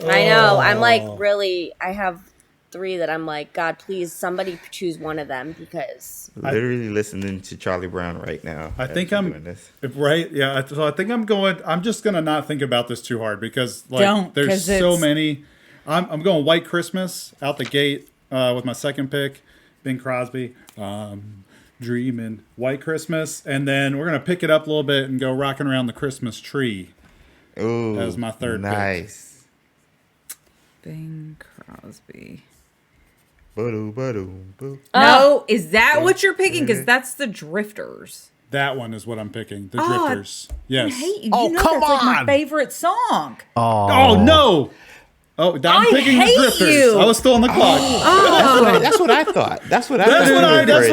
I know. I'm like, really, I have 3 that I'm like, God, please, somebody choose one of them because. Literally listening to Charlie Brown right now. I think as we're I'm doing this. right. Yeah. So I think I'm just gonna not think about this too hard because Don't, there's 'cause so it's- many. I'm going White Christmas out the gate with my second pick, Bing Crosby. Dreaming White Christmas, and then we're gonna pick it up a little bit and go rocking around the Christmas tree. Ooh, That was my third pick. nice. Bing Crosby. Ba-doo, ba-doo, boo. No, is that what you're picking? Because that's the Drifters. That one is what I'm picking. The Oh, Drifters. I Yes. hate you. Oh, You know come that's like my on. favorite song. Oh no! Oh, I'm I picking the hate Drifters. you. I was still on the clock. That's what I thought. That's what I That's what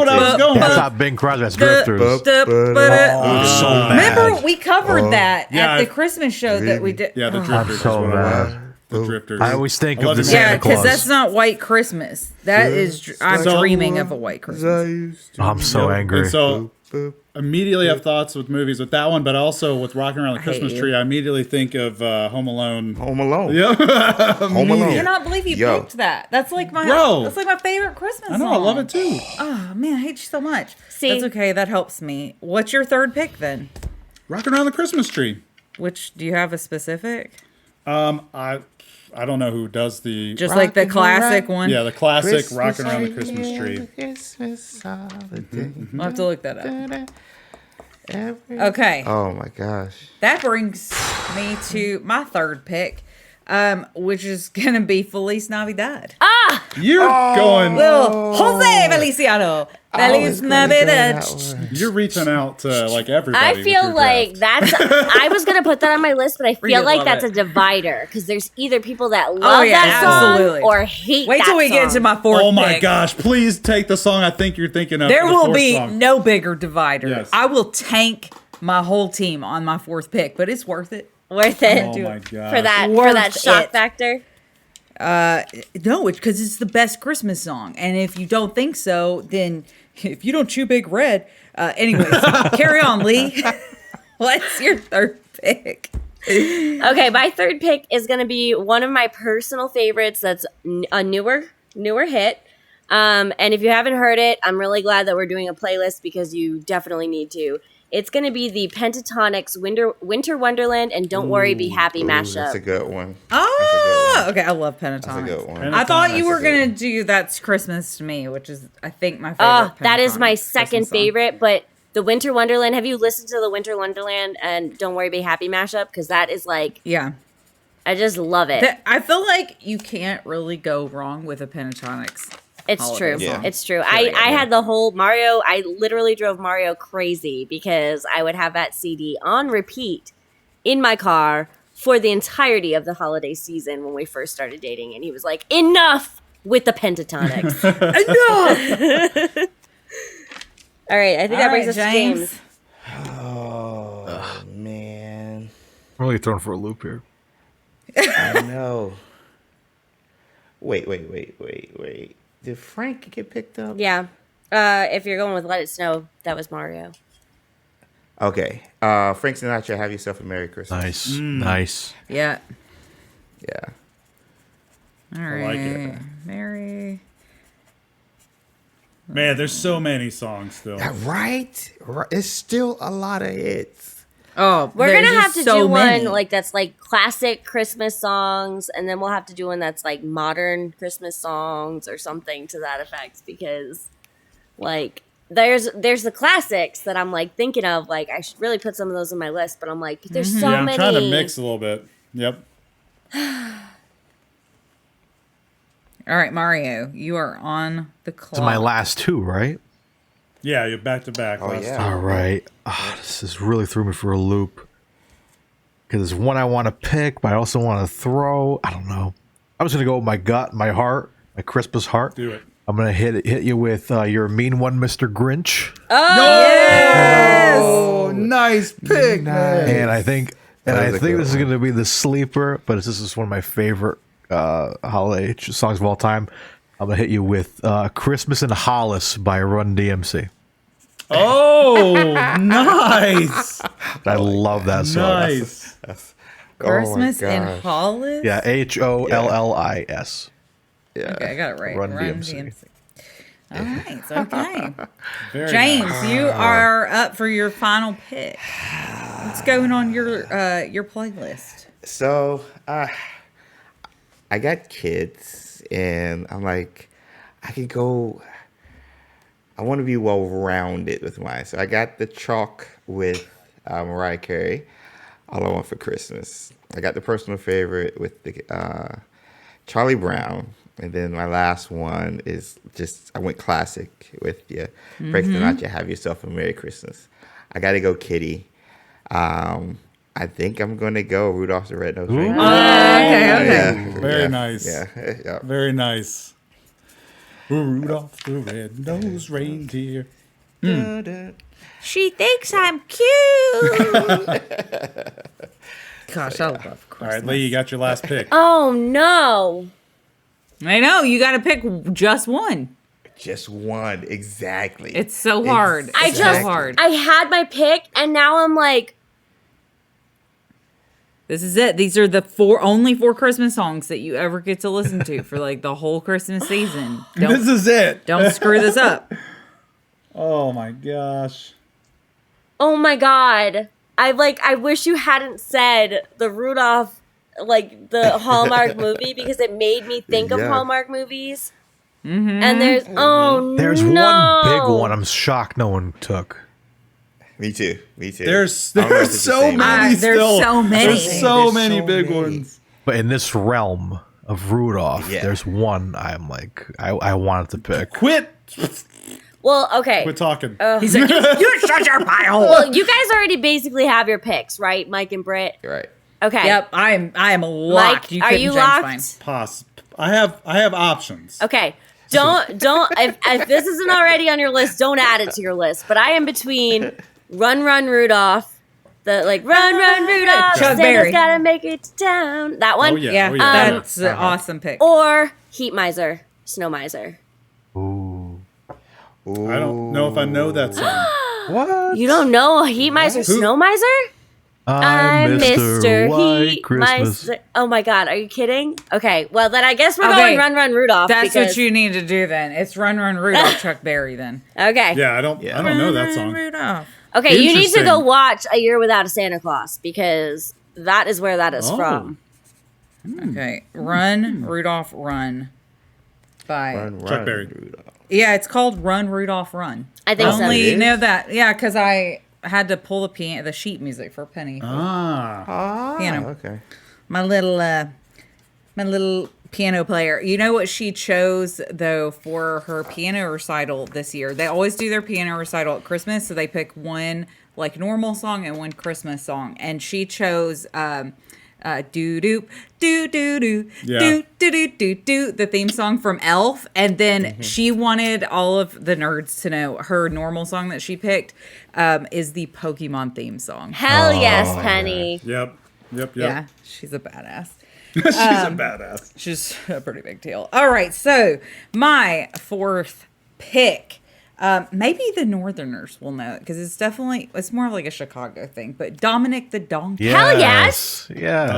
I was going. That's with. not Bing Crosby. That's Drifters. I'm so mad. Remember, we covered that Yeah, at the Christmas show that we did. Yeah, the Oh. Drifters. so is what it was. mad. The Drifters. I always think I of the love you, man. Yeah, Santa because Claus. that's not White Christmas. That is, I'm So- dreaming of a White Christmas. I'm so angry. And so immediately have thoughts with movies with that one, but also with Rocking Around the hate Christmas you. Tree, I immediately think of Home Alone. Home Alone. Yeah. Home I Alone. cannot believe you Yo. picked that. That's like my Bro. That's like my favorite Christmas I know, song. I love it too. Oh man, I hate you so much. See? That's okay. That helps me. What's your third pick then? Rocking Around the Christmas Tree. Which do you have a specific? I don't know who does the Just like the Rockin' classic around- one. yeah, the classic Christmas Rocking Around the tree, Christmas Tree. Christmas holiday. I'll have to look that up. Every- Okay. Oh my gosh. That brings me to my third pick, which is gonna be Feliz Navidad. You're going. Little Jose Feliciano. Feliz Navidad. You're reaching out to like everybody. I with feel your like draft. that's. I was gonna put that on my list, but I feel Freaking like love that's it. a divider because there's either people that love yeah, that song absolutely. or hate. Wait that till we get song. to my fourth Oh my pick. gosh! Please take the song I think you're thinking of. There for the will fourth be song. no bigger divider. Yes. I will tank my whole team on my fourth pick, but it's worth it. Worth it Oh my god! for that Worth shock it. factor. No, it's because it's the best Christmas song. And if you don't think so, then if you don't chew Big Red. Anyways, carry on, Lee. What's your third pick? Okay, my third pick is going to be one of my personal favorites. That's a newer hit. And if you haven't heard it, I'm really glad that we're doing a playlist because you definitely need to. It's going to be the Pentatonics Winter Wonderland and Don't Worry, Be Happy Ooh, mashup. That's a good one. Oh, okay. I love That's a Pentatonics. good one. I thought you Pentatonics. were going to do That's Christmas to Me, which is, I think, my favorite. Oh, that is my Pentatonics second Christmas song. favorite, but the Winter Wonderland, have you listened to the Winter Wonderland and Don't Worry, Be Happy mashup? Because that is like, Yeah. I just love it. I feel like you can't really go wrong with a Pentatonics. It's holiday true. Yeah. It's true. I had the whole Mario. I literally drove Mario crazy because I would have that CD on repeat in my car for the entirety of the holiday season when we first started dating. And he was like, enough with the Pentatonics. Enough! All right. I think that brings us to James. Oh man. I'm really thrown for a loop here. I know. Wait. Did Frank get picked up? Yeah. If you're going with Let It Snow, that was Mario. Okay. Frank Sinatra, have yourself a Merry Christmas. Nice. Nice. Yeah. Yeah. All right. like it. Mary. Man, there's so many songs still. Right? It's still a lot of hits. Oh, We're there's gonna have just to so do many. one like that's like classic Christmas songs, and then we'll have to do one that's like modern Christmas songs or something to that effect. Because like there's the classics that I'm like thinking of. Like I should really put some of those on my list, but I'm like, there's so I'm many. trying to mix a little bit. Yep. All right, Mario, you are on the clock. This is my last two, right? Yeah, you're back to back. Oh, yeah. All right. This has really threw me for a loop. Because there's one I want to pick, but I also want to throw. I don't know. I was going to go with my gut, my heart, my Christmas heart. Do it. I'm going to hit you with You're a Mean One, Mr. Grinch. Oh, nice pick, man. And I think That was a good this is one. going to be the sleeper, but this is one of my favorite holiday songs of all time. I'm going to hit you with Christmas in Hollis by Run DMC. Oh, nice. I love that song. Nice. Christmas Oh my in gosh. Hollis? Yeah, HOLLIS. Yeah. Okay, I got it right. Run Run DMC. DMC. All right, okay. Very James, nice. you are up for your final pick. What's going on your playlist? So, I got kids, and I'm like, I can go. I want to be well rounded with mine. So I got the chalk with Mariah Carey, All I Want for Christmas. I got the personal favorite with the Charlie Brown. And then my last one is just, I went classic with you. Break the Knot, You Have Yourself a Merry Christmas. I got to go Kitty. I think I'm going to go Rudolph the Red-Nosed Reindeer. Okay. Yeah, Very yeah, nice. Yeah. Very nice. Rudolph the red-nosed reindeer. She thinks I'm cute. Gosh, I love All Christmas. right, Lee, you got your last pick. Oh no! I know, you got to pick just one. Just one, exactly. It's so hard. I It's just so hard. I had my pick, and now I'm like, This is it. These are the only four Christmas songs that you ever get to listen to for like the whole Christmas season. This is it. Don't screw this up. Oh my gosh. oh my god! I wish you hadn't said the Rudolph, like the Hallmark movie, because it made me think of Yeah. Hallmark movies. And there's There's no. one big one I'm shocked no one took. Me too. There's I don't know if it's the so same. many There's still. so many. There's so There's many so big many. ones. But in this realm of Rudolph, Yeah. there's one I'm like, I wanted to pick. Quit Well, okay. talking. He's like, you shut your pile. Well, you guys already basically have your picks, right, Mike and Britt? You're right. Okay. Yep, I am locked. Mike, are you couldn't change locked? mine. I have options. Okay. Don't if this isn't already on your list, don't add it to your list. But I am between Run Run Rudolph, the like Run Run Rudolph, Chuck Santa's Berry. gotta make it to town. That one. Oh yeah. Yeah, Oh, yeah. that's an awesome pick. Or Heat Miser, Snow Miser. Ooh. I don't know if I know that song. What? You don't know Heat Miser, Snow Miser? I'm Mr. White Heat Christmas. Miser. Oh my god, are you kidding? Okay, well then I guess we're Okay, going Run Run Rudolph. That's because, what you need to do then. It's Run Run Rudolph, Chuck Berry then. Okay. Yeah, I don't know that Run, song. Rudolph. Okay, you need to go Interesting. watch A Year Without a Santa Claus because that is where that is Oh. from. Okay, Run Rudolph Run by Chuck Berry. Rudolph. Yeah, it's called Run Rudolph Run. I think so. Only It is? know that. Yeah, because I had to pull the sheet music for Penny. Ah. Piano. Okay. My little piano player. You know what she chose though for her piano recital this year? They always do their piano recital at Christmas, so they pick one like normal song and one Christmas song. And she chose do do do do do Yeah. do do do do do the theme song from Elf, and then she wanted all of the nerds to know her normal song that she picked is the Pokemon theme song. Hell yes, Penny. Yep. Yeah, she's a badass. She's a badass. She's a pretty big deal. All right, so my fourth pick. Maybe the Northerners will know it because it's more of like a Chicago thing. But Dominic the Donkey. Hell yes. Yeah.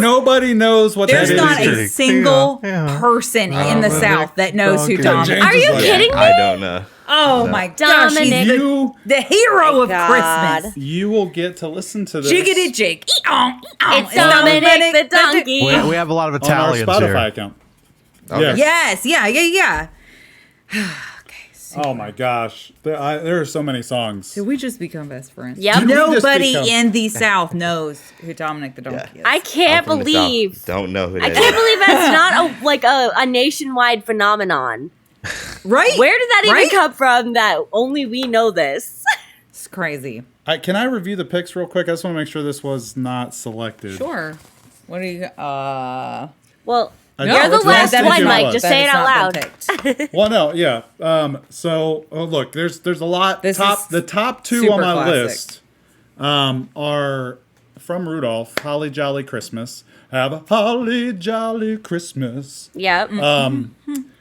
Nobody knows what There's that is. not a single Yeah. person in the Dominic South that knows who Donkey. Dominic. James Are is you like, kidding me? I don't know. Oh my gosh, Dominic. he's You the hero of God. Christmas. you will get to listen to this Jiggity jig. It's Dominic the donkey. We have a lot of on our Italians Spotify here. account. Okay. Yes. Yes, yeah. Oh my gosh, there are so many songs. Did we just become best friends? Yep. Did we just Nobody become- in the South knows who Dominic the Donkey is. I can't I'm from the believe. South. Don't know who I that can't is. believe that's not a nationwide phenomenon. Right? Where did that even Right? come from that only we know this? It's crazy. Can I review the picks real quick? I just want to make sure this was not selected. Sure. What do you? Well, I you're don't- the it's last not one, thinking Mike. was. Just that say it has out not loud. been picked. Well, no, yeah. So look, there's a lot. This is The top two super on my classic. list are from Rudolph. Holly Jolly Christmas. Have a holly jolly Christmas. Yep.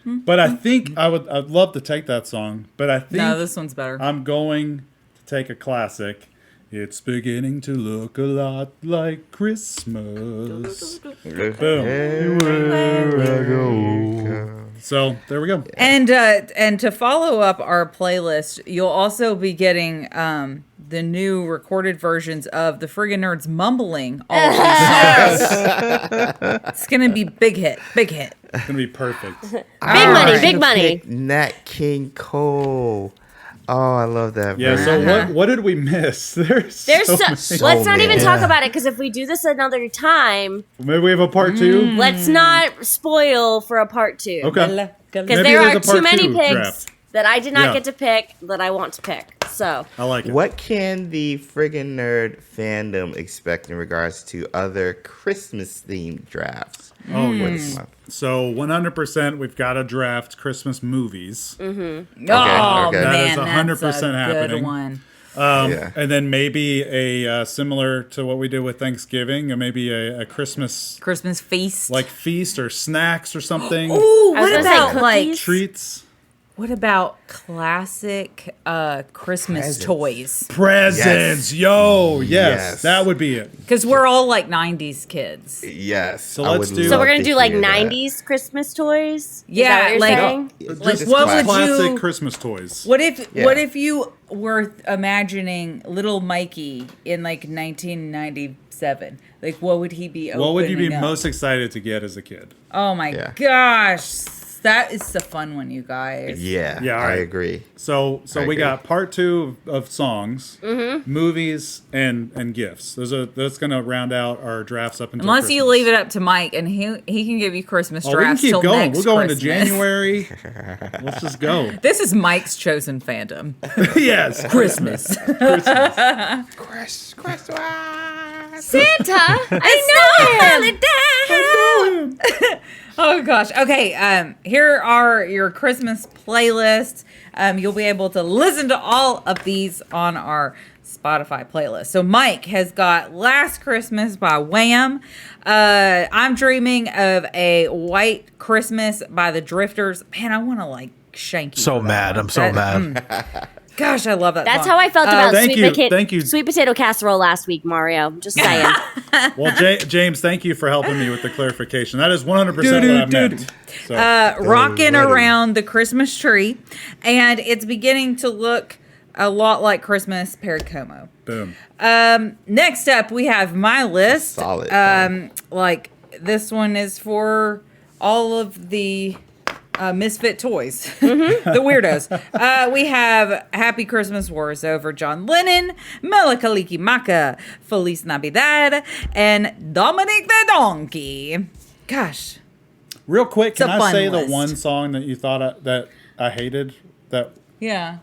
But I think I'd love to take that song. But I think No, this one's better. I'm going to take a classic. It's beginning to look a lot like Christmas. Boom. So there we go. And to follow up our playlist, you'll also be getting the new recorded versions of the Friggin Nerds mumbling all of these songs. It's gonna be big hit. It's gonna be perfect. Big money, big money. Nat King Cole. Oh, I love that. Yeah. version. So what did we miss? There's so many. Let's not even many. talk Yeah. about it because if we do this another time, Maybe we have a part two. let's not spoil for a part two. Okay. Because Maybe there there's are a part too many two picks draft. that I did not Yeah. get to pick that I want to pick. So I like it. What can the Friggin Nerd fandom expect in regards to other Christmas themed drafts? Oh for yes. this month? So 100%, we've got to draft Christmas movies. Oh okay. man, That is that's 100% a happening. good one. Yeah. And then maybe a similar to what we did with Thanksgiving, and maybe a Christmas Christmas feast. like feast or snacks or something. Ooh, I was what gonna say about like cookies. Treats. what about classic Christmas toys? Presents. Yes. Yo, yes. Yes. That would be it. Because we're all like '90s kids. Yes. So I let's would do- love So we're gonna to do like hear that. '90s Christmas toys. Is Yeah, that what you're like- saying? Like, Just what classic. would Classic you? Christmas toys. What if Yeah. what if you were imagining little Mikey in like 1997? Like what would he be What would you be opening up? most excited to get as a kid? Oh my Yeah. gosh. That is the fun one, you guys. Yeah. Yeah, all I right. agree. So I we agree. got part two of songs, movies, and gifts. That's gonna round out our drafts up until Unless you Christmas. leave it up to Mike and he can give you Christmas Oh, we can drafts keep till going. next We're going to Christmas. January. Let's just go. This is Mike's chosen fandom. Yes, Christmas. Santa, I know him. Oh gosh. Okay. Here are your Christmas playlists. You'll be able to listen to all of these on our Spotify playlist. So Mike has got Last Christmas by Wham. I'm dreaming of a White Christmas by the Drifters. Man, I want to like shank you. So for that mad. one. I'm so mad. Gosh, I love that. That's song. how I felt about thank you. sweet potato casserole last week, Mario. Just saying. Well, James, thank you for helping me with the clarification. That is 100% what I meant. So, Rocking Alrighty. around the Christmas tree, and it's beginning to look a lot like Christmas Perry Como. boom. Next up, we have my list. Solid. Like this one is for all of the misfit toys, the weirdos. We have Happy Christmas War is Over, John Lennon, Melakaliki Maka, Feliz Navidad, and Dominic the Donkey. Gosh. Real quick, It's a can I fun say list. the one song that you thought that I hated? That Yeah.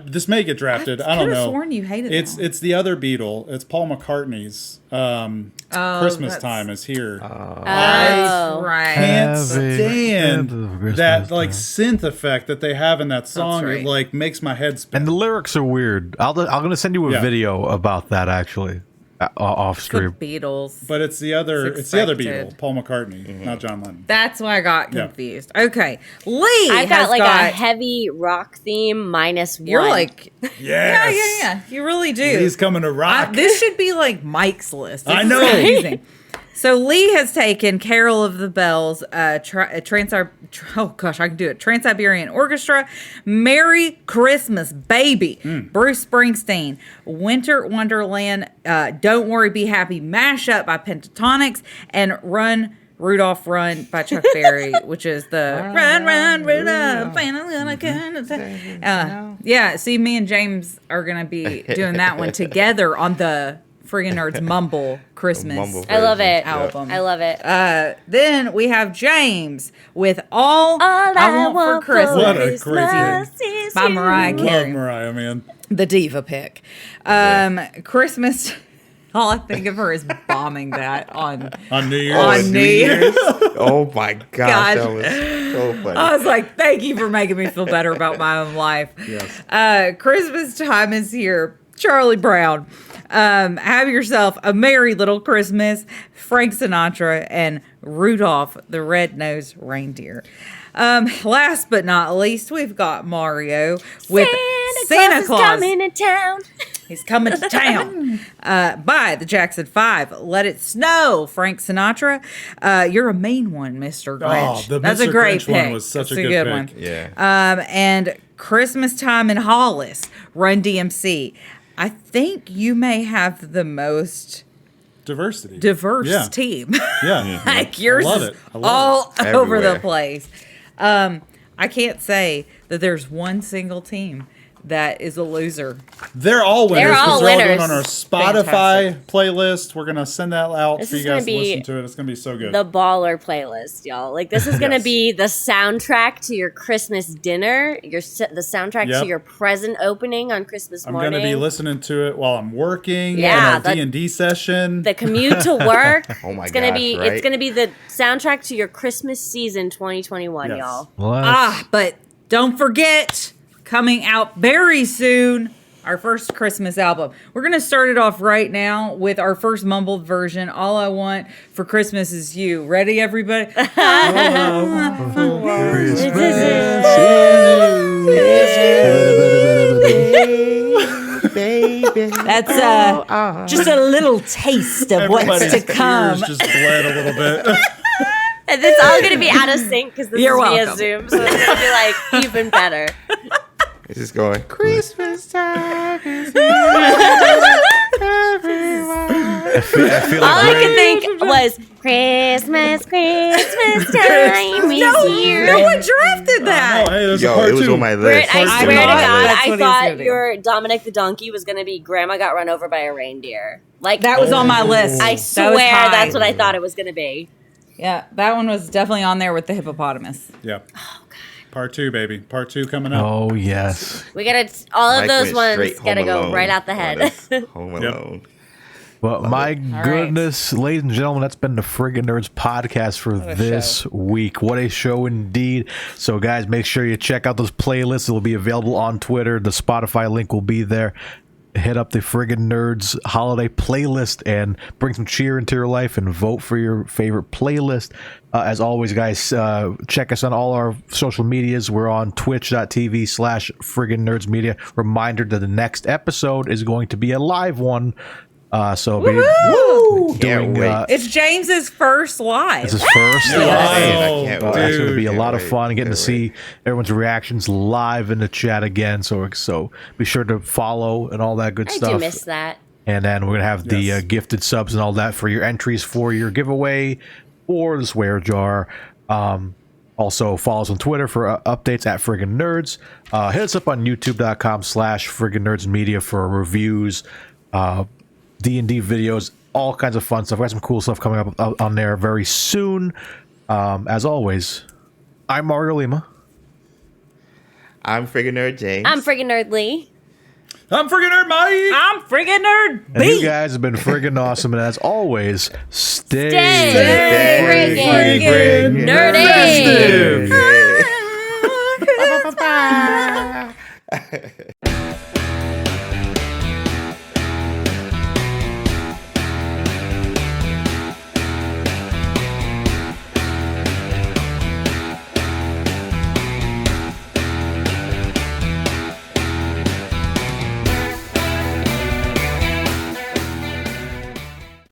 this may get drafted. I don't could've know. sworn you hated that one. It's the other Beatle. It's Paul McCartney's Christmas that's- Time is here. Oh. Right. Can't Happy stand Christmas that like time. synth effect that they have in that song. right. It like makes my head spin. And the lyrics are weird. I'm gonna send you a Yeah. video about that actually, off The stream. Beatles. But it's the other It's Beatle, expected. Paul McCartney, not John Lennon. That's why I got Yeah. confused. Okay. Lee I've has got like a heavy rock theme -1. You're like, Yes. yeah. You really do. He's coming to rock. This should be like Mike's list. This I is know. amazing. So Lee has taken Carol of the Bells, Trans-Siberian Orchestra, Merry Christmas, Baby, Bruce Springsteen, Winter Wonderland, Don't Worry, Be Happy, Mashup by Pentatonics, and Run, Rudolph, Run by Chuck Berry, which is the Run, Rudolph. Yeah, see, me and James are going to be doing that one together on the Friggin' Nerds Mumble Christmas I love it. album. I love it. Then we have James with All I Want for Christmas. What a great pick. By Mariah Carey. Love Mariah, man. The diva pick. Christmas. All I think of her is bombing that on New Year's. On New Year's. Oh my gosh, that was so funny. I was like, thank you for making me feel better about my own life. Yes. Christmas time is here. Charlie Brown. Have yourself a merry little Christmas. Frank Sinatra and Rudolph the Red-Nosed Reindeer. Last but not least, we've got Mario with Santa Claus. Coming to town. He's coming to town. By the Jackson 5. Let It Snow, Frank Sinatra. You're a mean one, Mr. Grinch. The That's Mr. a great Grinch pick. one was such That's a good one. pick. Yeah. And Christmas Time in Hollis, Run DMC. I think you may have the most Diversity. diverse team. Yeah. Like yours love is it. I love all over the Everywhere. place. I can't say that there's one single team that is a loser. They're all winners. They're all 'cause they're all winners. going on our Spotify playlist. We're going to send that out This for you is gonna guys to be listen to it. It's going to be so good. The baller playlist, y'all. Like this is gonna Yes. be the soundtrack to your Christmas dinner. The soundtrack Yep. to your present opening on Christmas I'm morning. going to be listening to it while I'm working. Yeah, in our D&D session. The commute to work. Oh my it's gonna gosh, be right? it's gonna be the soundtrack to your Christmas season 2021, Yes. y'all. What? But don't forget, coming out very soon, our first Christmas album. We're going to start it off right now with our first mumbled version, All I Want for Christmas Is You. Ready, everybody? Baby. That's just a little taste of what's Everybody's to come. ears just bled a little bit. And it's all gonna be out of sync because this You're is via welcome. Zoom, so it's gonna be like even better. It's just going, Christmas time is here, everyone. I feel All I like could think was Christmas time is here. No one drafted that. Oh, hey, there's a Yo, part it was two. on my Britt, list. I I swear to thought God, that's I what he was thought gonna do. your Dominic the Donkey was going to be Grandma Got Run Over by a Reindeer. Like That was on my list. I That was swear high. that's what I thought it was going to be. Yeah, that one was definitely on there with the hippopotamus. Yeah. Part two, baby. Part two coming up. oh yes. We got to all of Mike those went ones straight got to Home go Alone right out the on head. us. Home Alone. Well, my right. goodness, ladies and gentlemen, that's been the Friggin' Nerds podcast for this week. What a show indeed. So, guys, make sure you check out those playlists. It will be available on Twitter. The Spotify link will be there. Hit up the Friggin' Nerds holiday playlist and bring some cheer into your life and vote for your favorite playlist. As always, guys, check us on all our social medias. We're on twitch.tv/Friggin' Nerds Media. Reminder that the next episode is going to be a live one. So be doing Can't wait. It's James's first live. this is first. Oh, I can't dude. wait. It's going to be a Can't lot of wait. fun getting to Can't see wait. everyone's reactions live in the chat again. So be sure to follow and all that good I stuff. do miss that. And then we're going to have the Yes. gifted subs and all that for your entries for your giveaway or the swear jar. Also, follow us on Twitter for updates at Friggin' Nerds. Hit us up on youtube.com/Friggin' Nerds Media for reviews, D&D videos, all kinds of fun stuff. We got some cool stuff coming up on there very soon. As always, I'm Mario Lima. I'm Friggin' Nerd James. I'm Friggin' Nerd Lee. I'm Friggin' Nerd Mike. I'm Friggin' Nerd And you B. guys have been friggin' awesome. And as always, stay Stay friggin' Friggin' nerdy. festive.